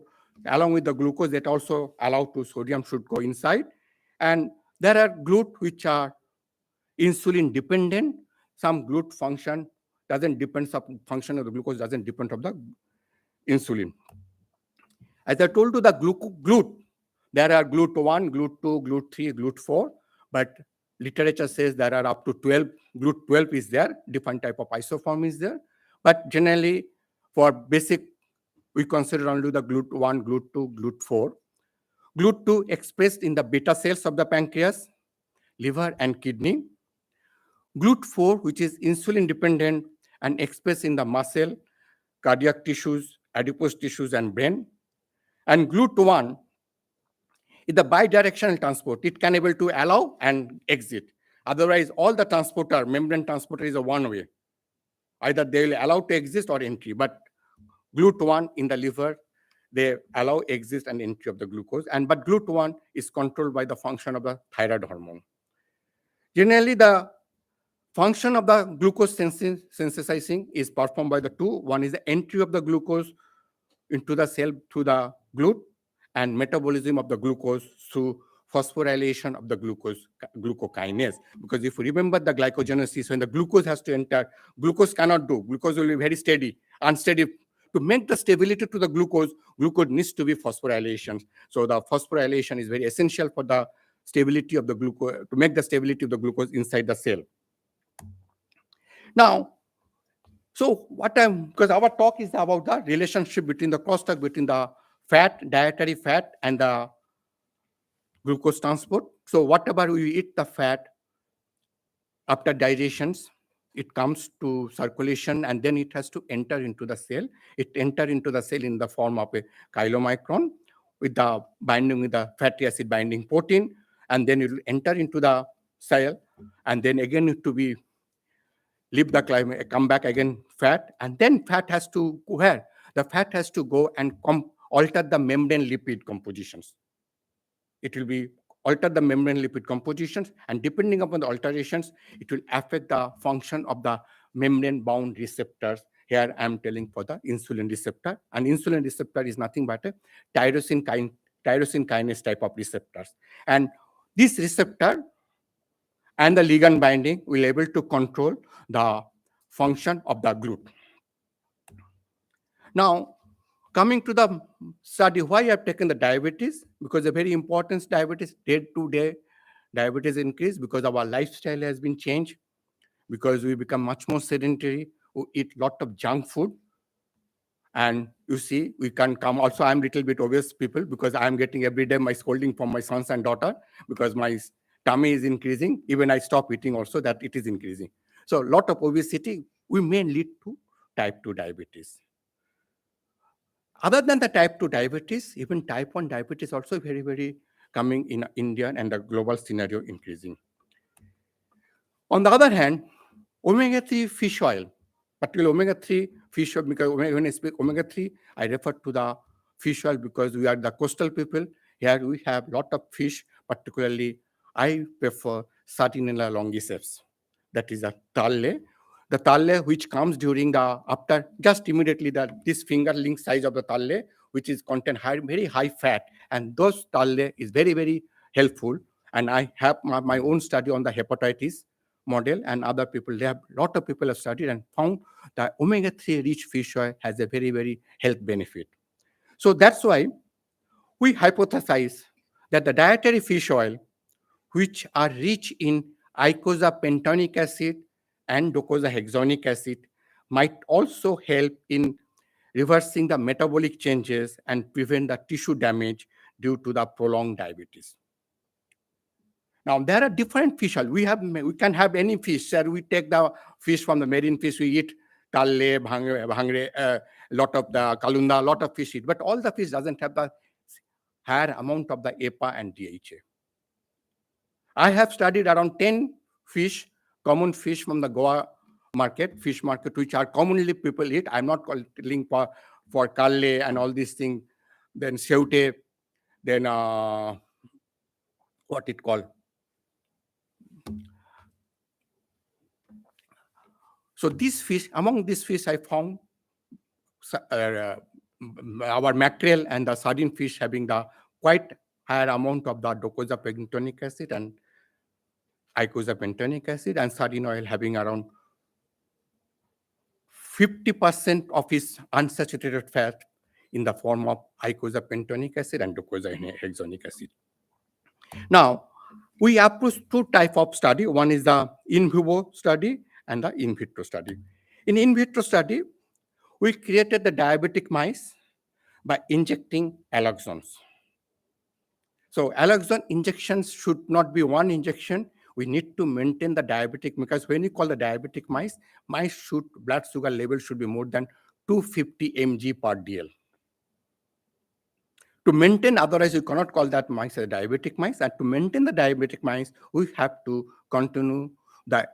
along with the glucose that also allow to sodium should go inside. And there are GLUT which are insulin dependent. Some GLUT function doesn't depend, some function of the glucose doesn't depend on the insulin. As I told you, the GLUT, there are GLUT1, GLUT2, GLUT3, GLUT4, but literature says there are up to 12. GLUT12 is there, different type of isoform is there. But generally, for basic we consider only the GLUT1, GLUT2, GLUT4. GLUT2 expressed in the beta cells of the pancreas, liver, and kidney. GLUT4, which is insulin dependent and expressed in the muscle, cardiac tissues, adipose tissues, and brain. And GLUT1 is the bidirectional transport. It can able to allow and exit. Otherwise, all the transporter, membrane transporter is a one way. Either they will allow to exist or entry. But GLUT1 in the liver, they allow exit and entry of the glucose. But GLUT1 is controlled by the function of the thyroid hormone. Generally, the function of the glucose sensitizing is performed by the two. One is the entry of the glucose into the cell through the GLUT, and metabolism of the glucose through phosphorylation of the glucokinase. Because if you remember the glycogenesis, when the glucose has to enter, glucose cannot do. Glucose will be very steady, unsteady. To make the stability to the glucose needs to be phosphorylation. So the phosphorylation is very essential for the stability of the glucose, to make the stability of the glucose inside the cell. Now, so because our talk is about the relationship between the crosstalk between the fat, dietary fat, and the glucose transport. So whatever we eat the fat, after digestions, it comes to circulation and then it has to enter into the cell. It enter into the cell in the form of a chylomicron with the binding with the fatty acid binding protein, and then it will enter into the cell, and then again it to be leave the climate, come back again fat, and then fat has to go where? The fat has to go and alter the membrane lipid compositions. It will be alter the membrane lipid compositions, and depending upon the alterations, it will affect the function of the membrane-bound receptors. Here I am telling for the insulin receptor, and insulin receptor is nothing but a tyrosine kinase type of receptors. And this receptor and the ligand binding will able to control the function of the GLUT. Now, coming to the study, why I have taken the diabetes? Because a very important diabetes, day-to-day diabetes increase because our lifestyle has been changed, because we become much more sedentary, we eat lot of junk food. And you see, we can come also, I'm little bit obese people because I'm getting every day my scolding from my sons and daughter because my tummy is increasing. Even I stop eating also that it is increasing. So lot of obesity we may lead to type 2 diabetes. Other than the type 2 diabetes, even type 1 diabetes also very, very coming in India and the global scenario increasing. On the other hand, omega-3 fish oil, particularly omega-3 fish oil, because when I speak omega-3, I refer to the fish oil because we are the coastal people. Here we have lot of fish, particularly I prefer Sardinella longiceps. That is a talle. The talle which comes during the, after just immediately this finger link size of the talle, which is contain very high fat. And those talle is very, very helpful. And I have my own study on the hepatitis model, and other people, they have lot of people have studied and found that omega-3 rich fish oil has a very, very health benefit. So that's why we hypothesize that the dietary fish oil, which are rich in icosapentaenoic acid and docosahexaenoic acid, might also help in reversing the metabolic changes and prevent the tissue damage due to the prolonged diabetes. Now, there are different fish oil. We can have any fish. Sir, we take the fish from the marine fish, we eat talle, bhangre, lot of the kalunda, lot of fish eat. But all the fish doesn't have the higher amount of the EPA and DHA. I have studied around 10 fish, common fish from the Goa market, fish market, which are commonly people eat. I'm not calling for kalle and all these things. Then seute, then what it called. So these fish, among these fish, I found our mackerel and the sardine fish having the quite higher amount of the docosapentaenoic acid and icosapentaenoic acid, and sardine oil having around 50% of its unsaturated fat in the form of icosapentaenoic acid and docosahexaenoic acid. Now, we approach two types of study. One is the in vivo study and the in vitro study. In vitro study, we created the diabetic mice by injecting alloxons. So alloxon injections should not be one injection. We need to maintain the diabetic, because when you call the diabetic mice should blood sugar level should be more than 250 mg per dl. To maintain, otherwise you cannot call that mice a diabetic mice. And to maintain the diabetic mice, we have to continue the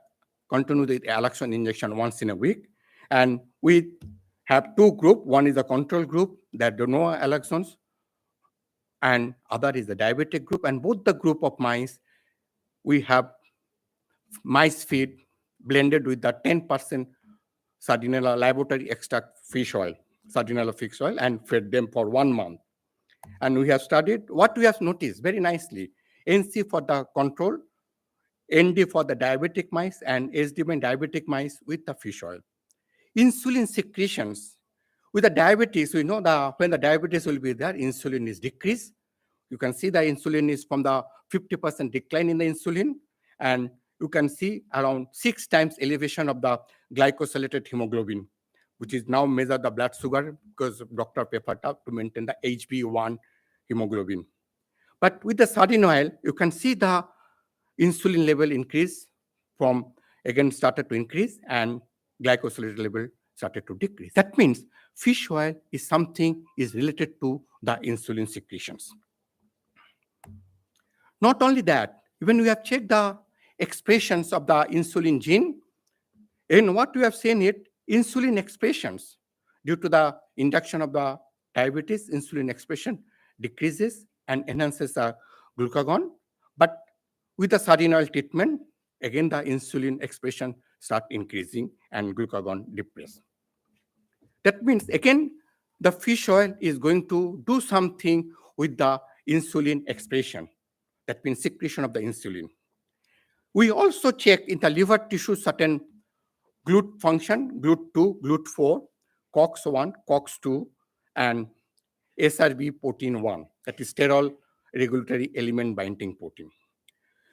alloxon injection once in a week. And we have two groups. One is a control group that do no alloxons, and other is the diabetic group. And both the group of mice, we have mice feed blended with the 10% Sardinella laboratory extract fish oil, Sardinella fish oil, and fed them for 1 month. And we have studied what we have noticed very nicely. NC for the control, ND for the diabetic mice, and SDM in diabetic mice with the fish oil. Insulin secretions. With the diabetes, we know that when the diabetes will be there, insulin is decreased. You can see the insulin is from the 50% decline in the insulin, and you can see around 6 times elevation of the glycosylated hemoglobin, which is now measure the blood sugar because doctor preferred to maintain the HbA1 hemoglobin. But with the sardine oil, you can see the insulin level increase from, again, started to increase, and glycosylated level started to decrease. That means fish oil is something is related to the insulin secretions. Not only that, even we have checked the expressions of the insulin gene. In what we have seen it, insulin expressions due to the induction of the diabetes, insulin expression decreases and enhances the glucagon. But with the sardine oil treatment, again the insulin expression start increasing and glucagon depressed. That means again the fish oil is going to do something with the insulin expression. That means secretion of the insulin. We also check in the liver tissue certain GLUT function, GLUT2, GLUT4, COX1, COX2, and SRB protein 1, that is sterol regulatory element binding protein.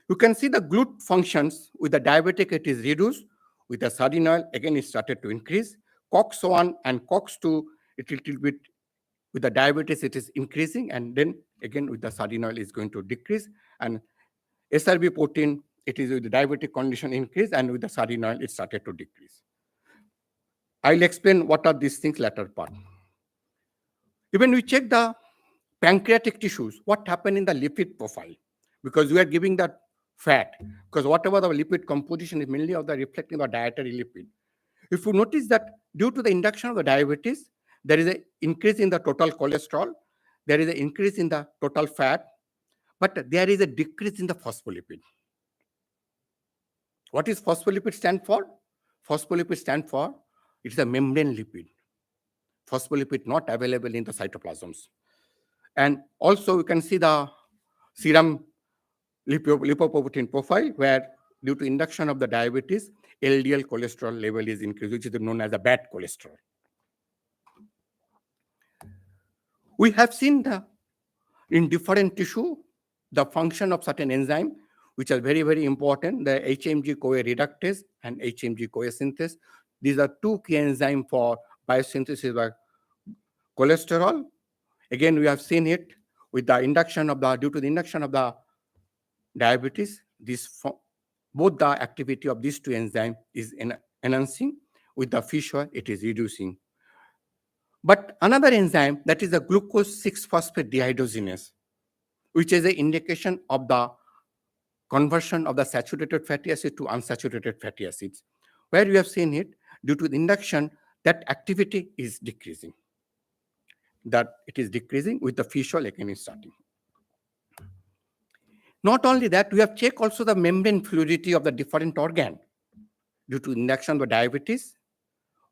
You can see the GLUT functions with the diabetic, it is reduced. With the sardine oil, again, it started to increase. COX1 and COX2, it little bit, with the diabetes, it is increasing, and then again with the sardine oil is going to decrease. And SRB protein, it is with the diabetic condition increase, and with the sardine oil, it started to decrease. I'll explain what are these things later part. Even we check the pancreatic tissues, what happened in the lipid profile, because we are giving that fat, because whatever the lipid composition is mainly of the reflecting the dietary lipid. If you notice that due to the induction of the diabetes, there is an increase in the total cholesterol, there is an increase in the total fat, but there is a decrease in the phospholipid. What is phospholipid stand for? Phospholipid stand for, it is a membrane lipid. Phospholipid not available in the cytoplasms. And also you can see the serum lipoprotein profile, where due to induction of the diabetes, LDL cholesterol level is increased, which is known as a bad cholesterol. We have seen in different tissue, the function of certain enzyme, which are very, very important, the HMG-CoA reductase and HMG-CoA synthase. These are two key enzymes for biosynthesis of cholesterol. Again, we have seen it with the induction of due to the induction of the diabetes, both the activity of these two enzymes is enhancing. With the fish oil, it is reducing. But another enzyme, that is the glucose 6-phosphate dehydrogenase, which is an indication of the conversion of the saturated fatty acid to unsaturated fatty acids, where we have seen it due to the induction, that activity is decreasing. That it is decreasing with the fish oil again is starting. Not only that, we have checked also the membrane fluidity of the different organ due to induction of the diabetes.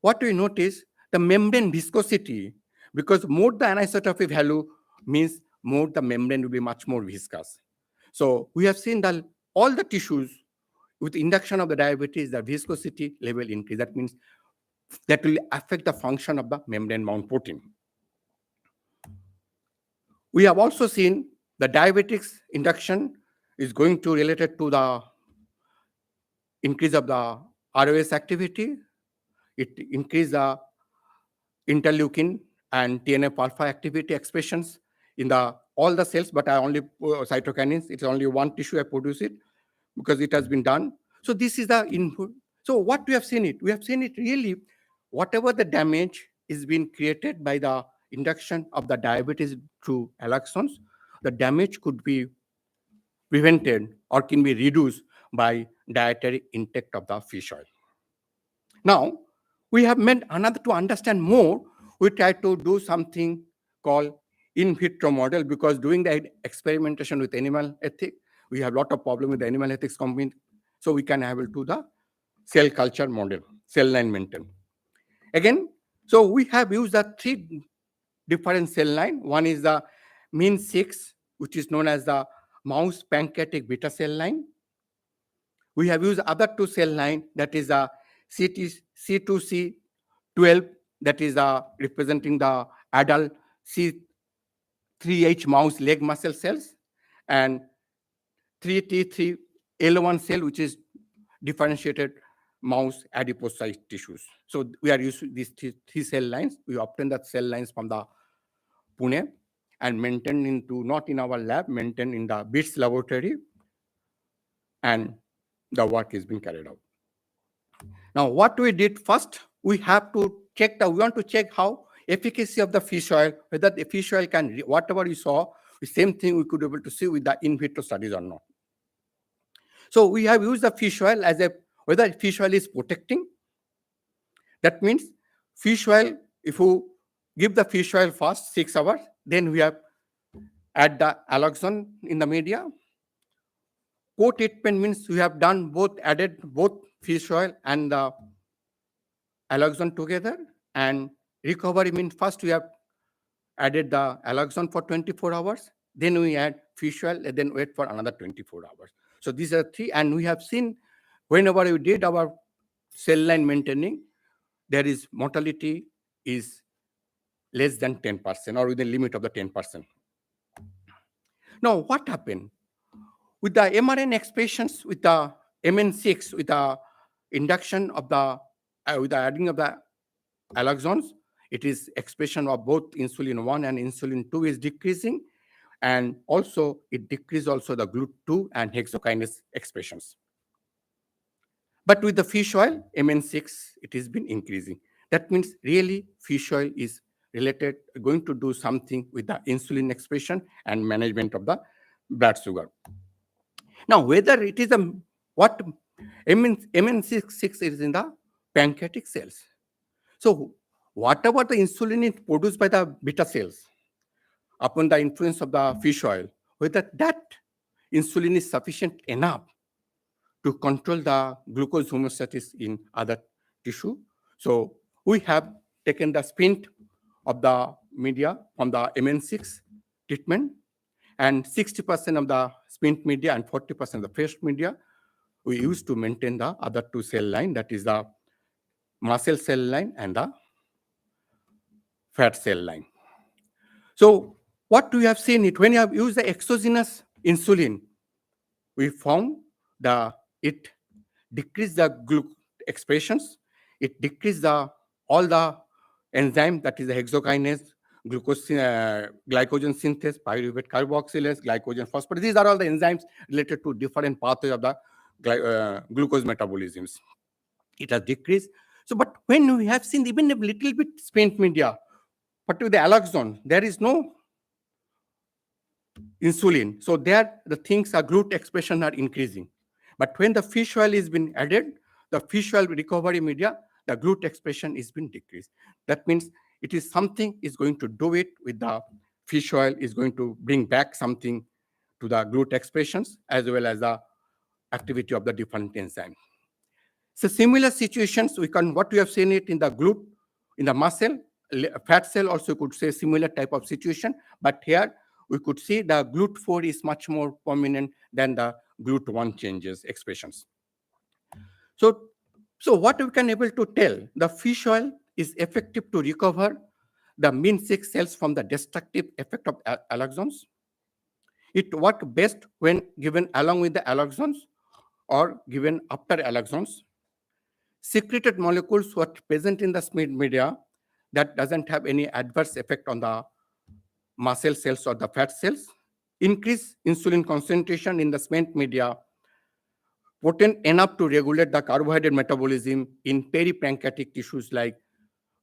What we notice, the membrane viscosity, because more the anisotropy value means more the membrane will be much more viscous. So we have seen that all the tissues with induction of the diabetes, the viscosity level increase. That means that will affect the function of the membrane bound protein. We have also seen the diabetics induction is going to related to the increase of the ROS activity. It increase the interleukin and TNF alpha activity expressions in the all the cells, but I only cytokinins. It's only one tissue I produce it because it has been done. So this is the input. So what we have seen it? We have seen it really, whatever the damage is being created by the induction of the diabetes through alloxons, the damage could be prevented or can be reduced by dietary intake of the fish oil. Now, we have meant another to understand more, we try to do something called in vitro model because doing the experimentation with animal ethics, we have a lot of problem with the animal ethics company. So we can able to the cell culture model, cell line maintain. Again, so we have used the three different cell line. One is the mean 6, which is known as the mouse pancreatic beta cell line. We have used other two cell line, that is the C2C12, that is representing the adult C3H mouse leg muscle cells, and 3T3L1 cell, which is differentiated mouse adipocyte tissues. So we are using these three cell lines. We obtain the cell lines from the Pune and maintain into, not in our lab, maintain in the BITS laboratory, and the work is being carried out. Now, what we did first, we have to check we want to check how efficacy of the fish oil, whether the fish oil can, whatever you saw, the same thing we could be able to see with the in vitro studies or not. So we have used the fish oil as a, whether fish oil is protecting. That means fish oil, if you give the fish oil first 6 hours, then we have add the alloxon in the media. Co-treatment means we have done both, added both fish oil and the alloxon together. And recovery means first we have added the alloxon for 24 hours, then we add fish oil, and then wait for another 24 hours. So these are three, and we have seen whenever we did our cell line maintaining, there is mortality is less than 10% or within the limit of the 10%. Now, what happened? With the mRNA expressions, with the MN6, with the induction of the, with the adding of the alloxons, it is expression of both insulin 1 and insulin 2 is decreasing, and also it decreases also the GLUT2 and hexokinase expressions. But with the fish oil, MN6, it has been increasing. That means really fish oil is related, going to do something with the insulin expression and management of the blood sugar. Now, whether it is a, what MN6 is in the pancreatic cells. So whatever the insulin is produced by the beta cells, upon the influence of the fish oil, whether that insulin is sufficient enough to control the glucose homeostasis in other tissue. So we have taken the sprint of the media from the MN6 treatment, and 60% of the sprint media and 40% of the fresh media we use to maintain the other two cell line, that is the muscle cell line and the fat cell line. So what we have seen it, when you have used the exogenous insulin, we found it decreased the expressions, it decreased the all the enzyme, that is the hexokinase, glucose, glycogen synthase, pyruvate carboxylase, glycogen phosphorus. These are all the enzymes related to different pathways of the glucose metabolisms. It has decreased. So, but when we have seen even a little bit spent media, but with the alloxon, there is no insulin. So there the things are GLUT expression are increasing. But when the fish oil is been added, the fish oil recovery media, the GLUT expression is been decreased. That means it is something is going to do it with the fish oil, is going to bring back something to the GLUT expressions as well as the activity of the different enzymes. So similar situations, we can, what we have seen it in the GLUT, in the muscle, fat cell also could say similar type of situation, but here we could see the GLUT4 is much more prominent than the GLUT1 changes expressions. So what we can able to tell, the fish oil is effective to recover the mean-6 cells from the destructive effect of alloxons. It works best when given along with the alloxons or given after alloxons. Secreted molecules were present in the media, that doesn't have any adverse effect on the muscle cells or the fat cells. Increase insulin concentration in the spent media, potent enough to regulate the carbohydrate metabolism in peripancreatic tissues like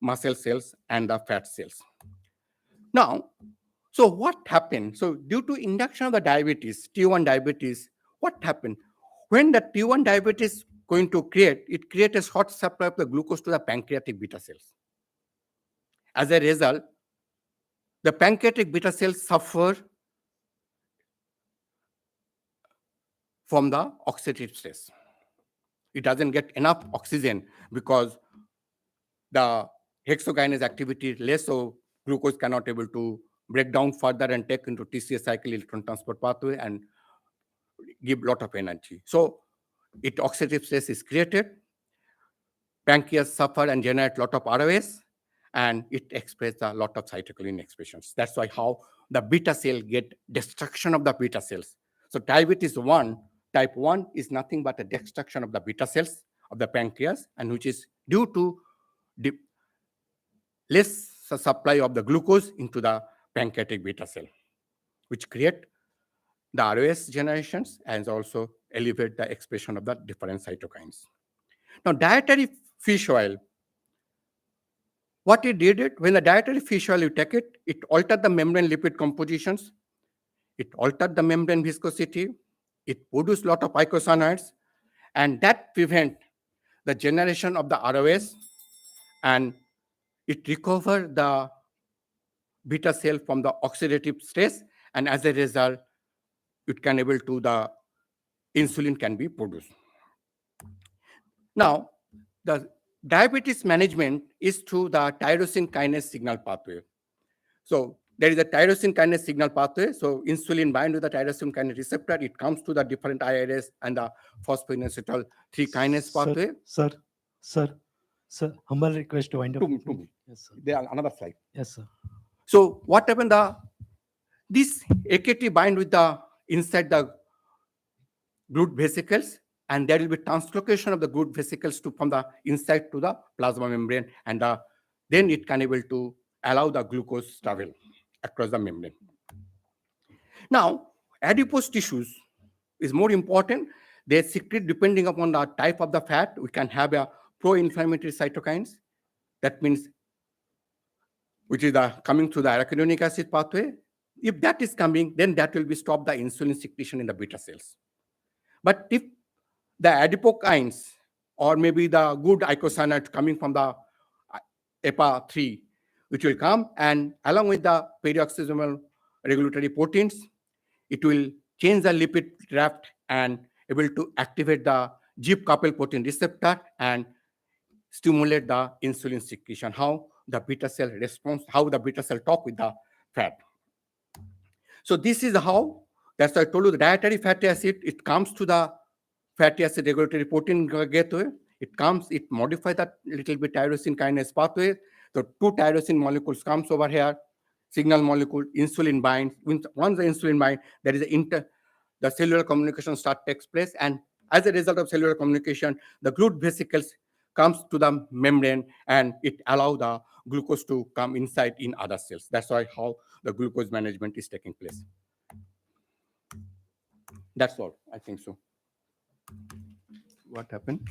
muscle cells and the fat cells. Now, so what happened? So due to induction of the diabetes, T1 diabetes, what happened? When the T1 diabetes going to create, it creates a short supply of the glucose to the pancreatic beta cells. As a result, the pancreatic beta cells suffer from the oxidative stress. It doesn't get enough oxygen because the hexokinase activity is less, so glucose cannot able to break down further and take into TCA cycle electron transport pathway and give lot of energy. So it oxidative stress is created, pancreas suffer and generate lot of ROS, and it expresses a lot of cytokinin expressions. That's why how the beta cell get destruction of the beta cells. So diabetes 1, type 1 is nothing but a destruction of the beta cells of the pancreas, and which is due to the less supply of the glucose into the pancreatic beta cell, which create the ROS generations and also elevate the expression of the different cytokines. Now, dietary fish oil, what it did it, when the dietary fish oil you take it, it altered the membrane lipid compositions, it altered the membrane viscosity, it produced a lot of eicosanoids, and that prevent the generation of the ROS, and it recover the beta cell from the oxidative stress, and as a result, it can able to the insulin can be produced. Now, the diabetes management is through the tyrosine kinase signal pathway. So there is a tyrosine kinase signal pathway. So insulin bind to the tyrosine kinase receptor. It comes to the different IRS and the phosphodienoacetyl 3 kinase pathway. Sir, humble request to wind up. To me. Yes, sir. There are another slide. Yes, sir. So what happened? This AKT bind with the inside the GLUT vesicles, and there will be translocation of the GLUT vesicles from the inside to the plasma membrane, and then it can able to allow the glucose travel across the membrane. Now, adipose tissues is more important. They secrete, depending upon the type of the fat, we can have a pro-inflammatory cytokines. That means, which is coming through the arachidonic acid pathway. If that is coming, then that will be stop the insulin secretion in the beta cells. But if the adipokines or maybe the good eicosanoids coming from the EPA3, which will come, and along with the peroxisomal regulatory proteins, it will change the lipid raft and able to activate the GIP coupled protein receptor and stimulate the insulin secretion. How the beta cell responds, how the beta cell talk with the fat. So this is how, that's why I told you the dietary fatty acid, it comes to the fatty acid regulatory protein gateway. It comes, it modifies that little bit tyrosine kinase pathway. So two tyrosine molecules comes over here, signal molecule, insulin binds. Once the insulin binds, there is the cellular communication takes place, and as a result of cellular communication, the GLUT vesicles comes to the membrane, and it allows the glucose to come inside in other cells. That's why how the glucose management is taking place. That's all, I think so. What happened?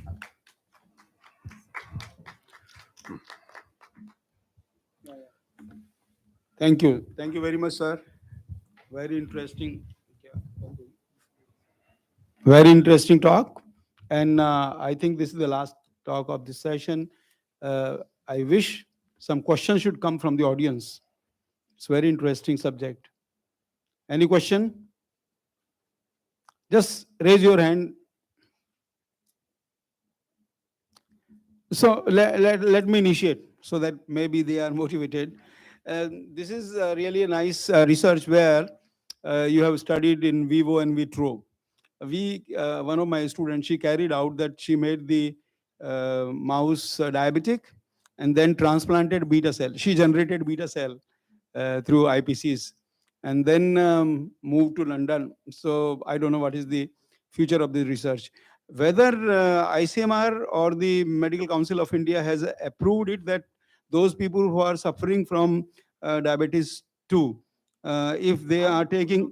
Thank you. Thank you very much, sir. Very interesting. Very interesting talk. And I think this is the last talk of this session. I wish some questions should come from the audience. It's a very interesting subject. Any question? Just raise your hand. So let me initiate so that maybe they are motivated. This is really a nice research where you have studied in vivo and vitro. One of my students, she carried out that she made the mouse diabetic and then transplanted beta cell. She generated beta cell through IPCs and then moved to London. So I don't know what is the future of the research. Whether ICMR or the Medical Council of India has approved it that those people who are suffering from diabetes 2, if they are taking.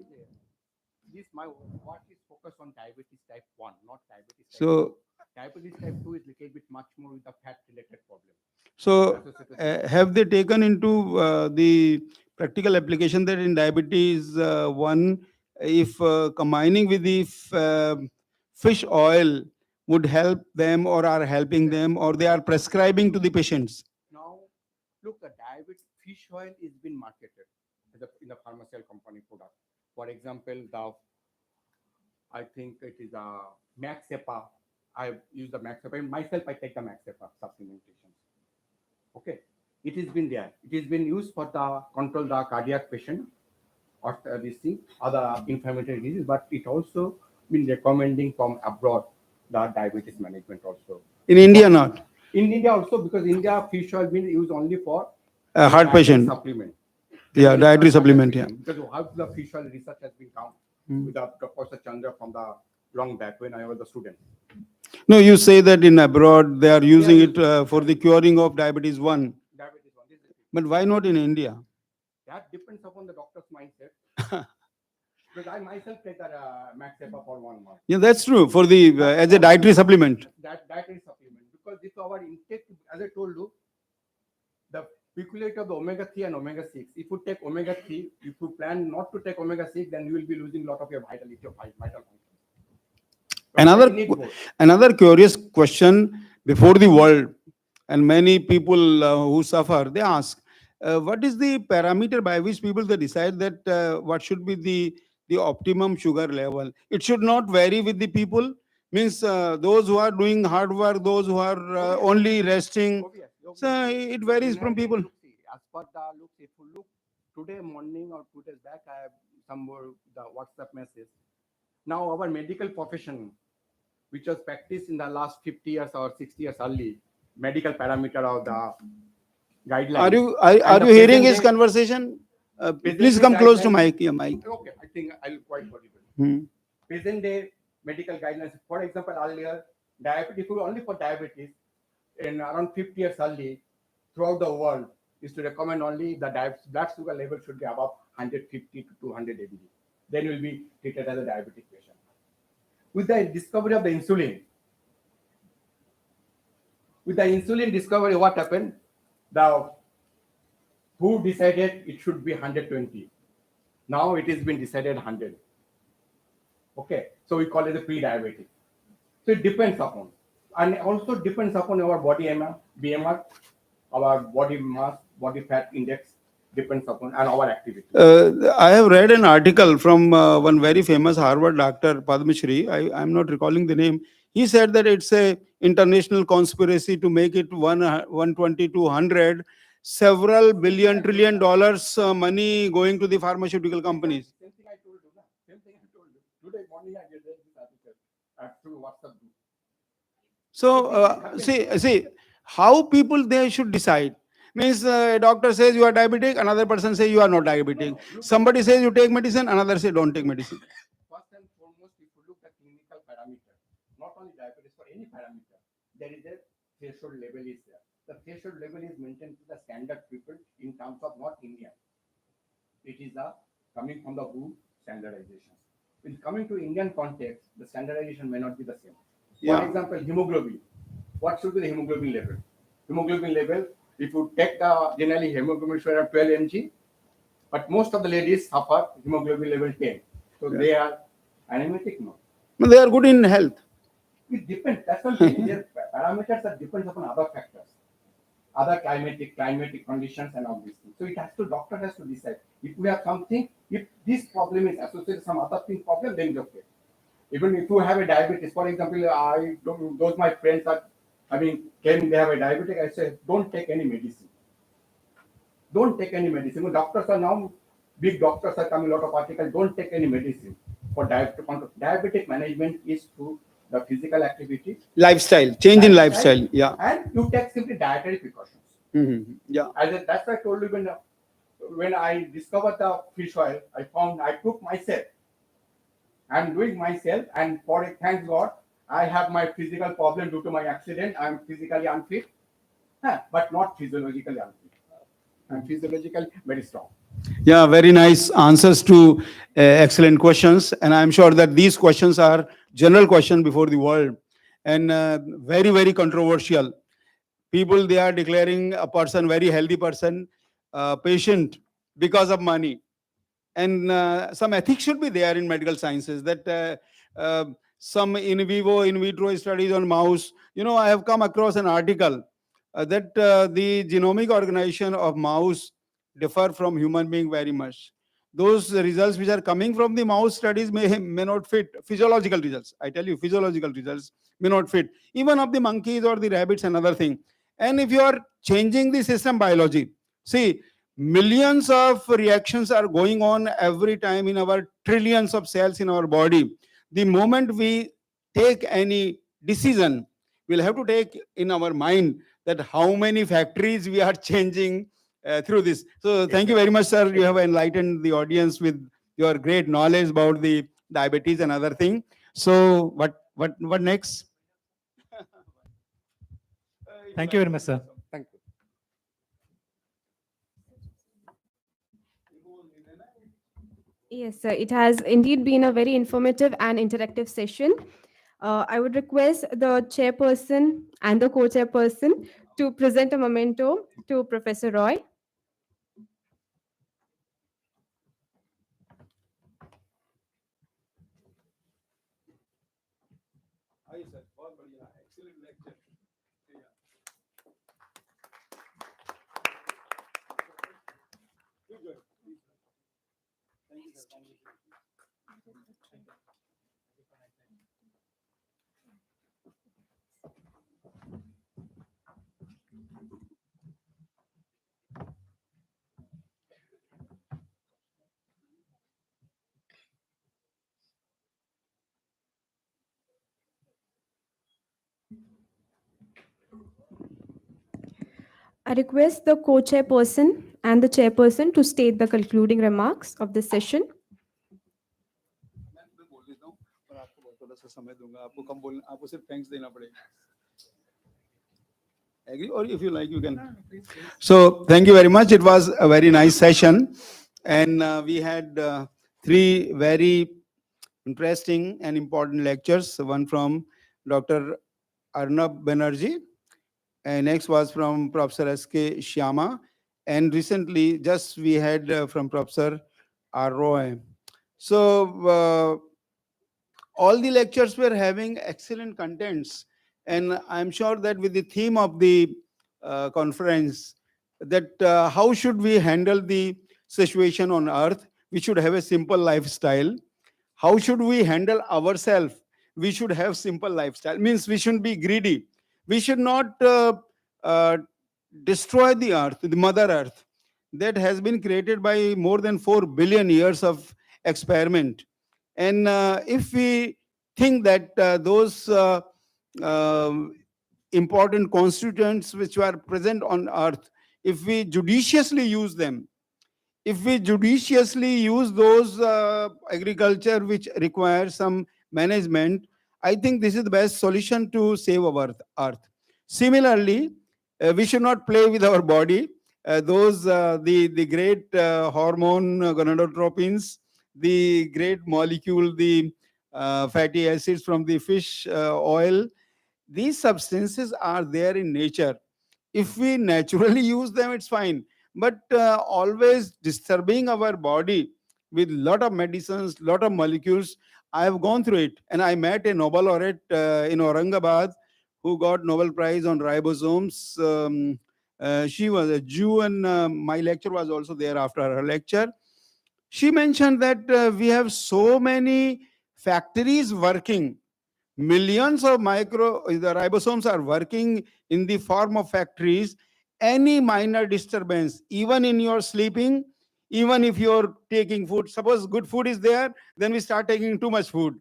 This my what is focused on diabetes type 1, not diabetes type 2. So, Diabetes type 2 is little bit much more with the fat related problem. so Associated with have they taken into the practical application that in diabetes 1, if combining with the fish oil would help them or are helping them, or they are prescribing to the patients? now look, the diabetes fish oil is been marketed as in the pharmaceutical company product. For example, the I think it is a Maxepa. I use the Maxepa. Myself, I take the Maxepa supplementation. Okay. It has been there. It has been used for the control the cardiac patient or this thing, other inflammatory disease, but it also been recommending from abroad the diabetes management also. In India, not In India also, because India fish oil been used only for a heart dietary patient. supplement. Yeah, Generally, dietary for supplement. Yeah. patient, because how the fish oil research has been done with the Professor Chandra from the long back when I was a student. No, you say that in abroad they are using it for the curing of diabetes 1. Diabetes one. This is the thing. But why not in India? That depends upon the doctor's mindset. Because I myself take that Maxepa for 1 month. Yeah, that's true. For the as a dietary supplement. That dietary supplement. Because if our intake, as I told you, the peculate of the omega 3 and omega 6. If you take omega 3, if you plan not to take omega 6, then you will be losing a lot of your vitality of vital function. Another curious question before the world, and many people who suffer, they ask, what is the parameter by which people they decide that what should be the optimum sugar level? It should not vary with the people. Means those who are doing hard work, those who are only resting. So it varies from people. Look, see, as per the look, if you look today morning or 2 days back, I have some more the WhatsApp message. Now our medical profession, which was practiced in the last 50 years or 60 years early, medical parameter of the guidelines. Are you hearing his conversation? Please come close to mic. Yeah, mic. Okay, I think I'll quite audible. Hmm. Present day medical guidelines. For example, earlier diabetes, only for diabetes, in around 50 years early, throughout the world, is to recommend only the blood sugar level should be above 150 to 200 mg. Then you will be treated as a diabetic patient. With the discovery of the insulin, discovery, what happened? The who decided it should be 120? Now it has been decided 100. Okay, so we call it a pre-diabetic. So it depends upon, and also depends upon our body BMR, our body mass, body fat index, depends upon, and our activity. I have read an article from one very famous Harvard doctor, Padmashri. I'm not recalling the name. He said that it's a international conspiracy to make it 120 to 100, several billion trillion dollars money going to the pharmaceutical companies. Same thing I told you. Na? Same thing I told you. Today morning I read this article through WhatsApp group. So see how people they should decide. Means a doctor says you are diabetic, another person says you are not diabetic. Somebody says you take medicine, another say don't take medicine. First and foremost, if you look at clinical parameter, not only diabetes, for any parameter, there is a threshold level is there. The threshold level is maintained to the standard people in terms of not Indian. It is coming from the WHO standardization. When coming to Indian context, the standardization may not be the same. For example, hemoglobin. What should be the hemoglobin level? Hemoglobin level, if you take the generally hemoglobin should have 12 mg, but most of the ladies suffer hemoglobin level 10. So they are anemic, no. They are good in health. It depends. That's what their parameters are depends upon other factors, other climatic conditions and all these things. So it has to, doctor has to decide. If we have something, if this problem is associated with some other thing problem, then it's okay. Even if you have a diabetes, for example, those my friends are, claiming they have a diabetic, I say, don't take any medicine. Don't take any medicine. Doctors are now, big doctors are coming, a lot of articles, don't take any medicine for diabetic control. Diabetic management is through the physical activity. Lifestyle, change in lifestyle, yeah. And you take simply dietary precautions. Mm-hmm. Yeah. That's why I told you when I discovered the fish oil, I took myself. I'm doing myself, and thanks God, I have my physical problem due to my accident. I'm physically unfit. but not physiologically unfit. And physiologically very strong. Yeah, very nice answers to excellent questions. And I'm sure that these questions are general question before the world and very, very controversial. People, they are declaring a person, very healthy person, patient because of money. And some ethics should be there in medical sciences that some in vivo, in vitro studies on mouse. I have come across an article that the genomic organization of mouse differ from human being very much. Those results which are coming from the mouse studies may not fit physiological results. I tell you, physiological results may not fit even of the monkeys or the rabbits, another thing. And if you are changing the system biology, see, millions of reactions are going on every time in our trillions of cells in our body. The moment we take any decision, we'll have to take in our mind that how many factories we are changing through this. So thank you very much, sir. You have enlightened the audience with your great knowledge about the diabetes and other thing. So what next? Thank you very much, sir. Thank you. Yes, sir. It has indeed been a very informative and interactive session. I would request the chairperson and the co-chairperson to present a memento to Professor Roy. I request the co-chairperson and the chairperson to state the concluding remarks of this session. Agree, or if you like, you can. So thank you very much. It was a very nice session, and we had three very interesting and important lectures. One from Dr. Arnab Banerjee, and next was from Professor S.K. Shyama, and recently just we had from Professor R. Roy. So all the lectures were having excellent contents, and I'm sure that with the theme of the conference, that how should we handle the situation on earth, we should have a simple lifestyle. How should we handle ourselves, we should have simple lifestyle, means we shouldn't be greedy, we should not uh, destroy the earth, the mother earth that has been created by more than 4 billion years of experiment. And if we think that those um, important constituents which are present on earth, if we judiciously use them, if we judiciously use those agriculture which requires some management, I think this is the best solution to save our earth. Similarly, we should not play with our body. Those the great hormone gonadotropins, the great molecule, the fatty acids from the fish oil, these substances are there in nature. If we naturally use them, it's fine, but always disturbing our body with lot of medicines, lot of molecules. I have gone through it, and I met a Nobel laureate in Aurangabad who got Nobel Prize on ribosomes. She was a Jew, and my lecture was also there after her lecture. She mentioned that we have so many factories working, millions of micro the ribosomes are working in the form of factories. Any minor disturbance, even in your sleeping, even if you're taking food, suppose good food is there, then we start taking too much food.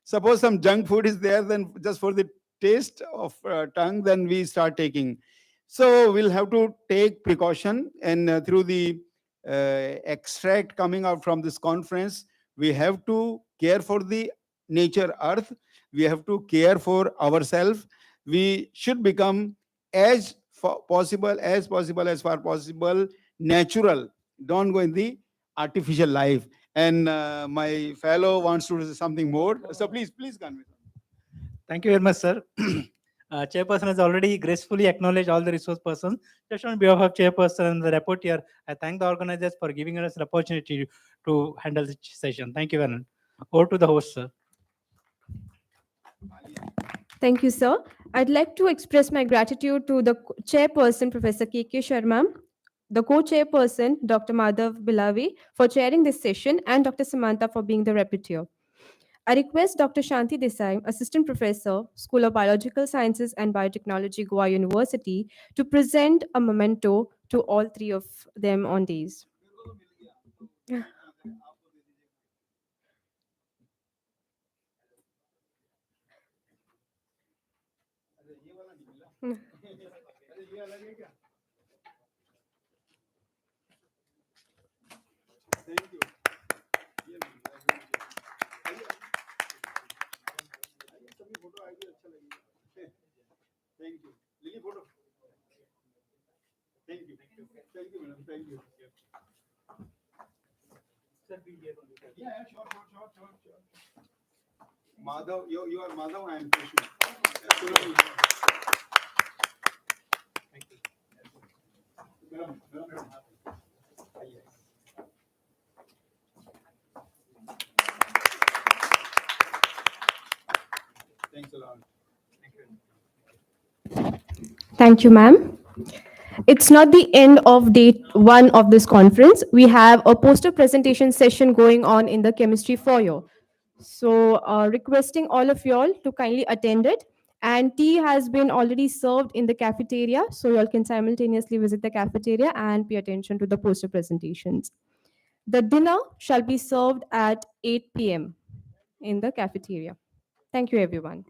Suppose some junk food is there, then just for the taste of tongue, then we start taking. So we'll have to take precaution, and through the extract coming out from this conference, we have to care for the nature earth, we have to care for ourselves. We should become as as far possible, natural. Don't go in the artificial life. And my fellow wants to do something more. So please convey. Thank you very much, sir. Chairperson has already gracefully acknowledged all the resource persons. Just on behalf of Chairperson and the rapporteur, I thank the organizers for giving us the opportunity to handle this session. Thank you very much. Over to the host, sir. Thank you, sir. I'd like to express my gratitude to the chairperson, Professor K.K. Sharma, the co-chairperson, Dr. Madhav Bilavi, for chairing this session, and Dr. Samantha for being the rapporteur. I request Dr. Shanti Desai, Assistant Professor, School of Biological Sciences and Biotechnology, Goa University, to present a memento to all three of them on these. Thank you. Lily photo. Thank you. Thank you, madam. Thank you. Yeah, sure. Madhav, you are Madhav, I am Krishna. Absolutely. Thank you. Madam. Thanks a lot. Thank you, ma'am. It's not the end of day one of this conference. We have a poster presentation session going on in the chemistry foyer. So, requesting all of y'all to kindly attend it. And tea has been already served in the cafeteria, so y'all can simultaneously visit the cafeteria and pay attention to the poster presentations. The dinner shall be served at 8 p.m. in the cafeteria. Thank you, everyone.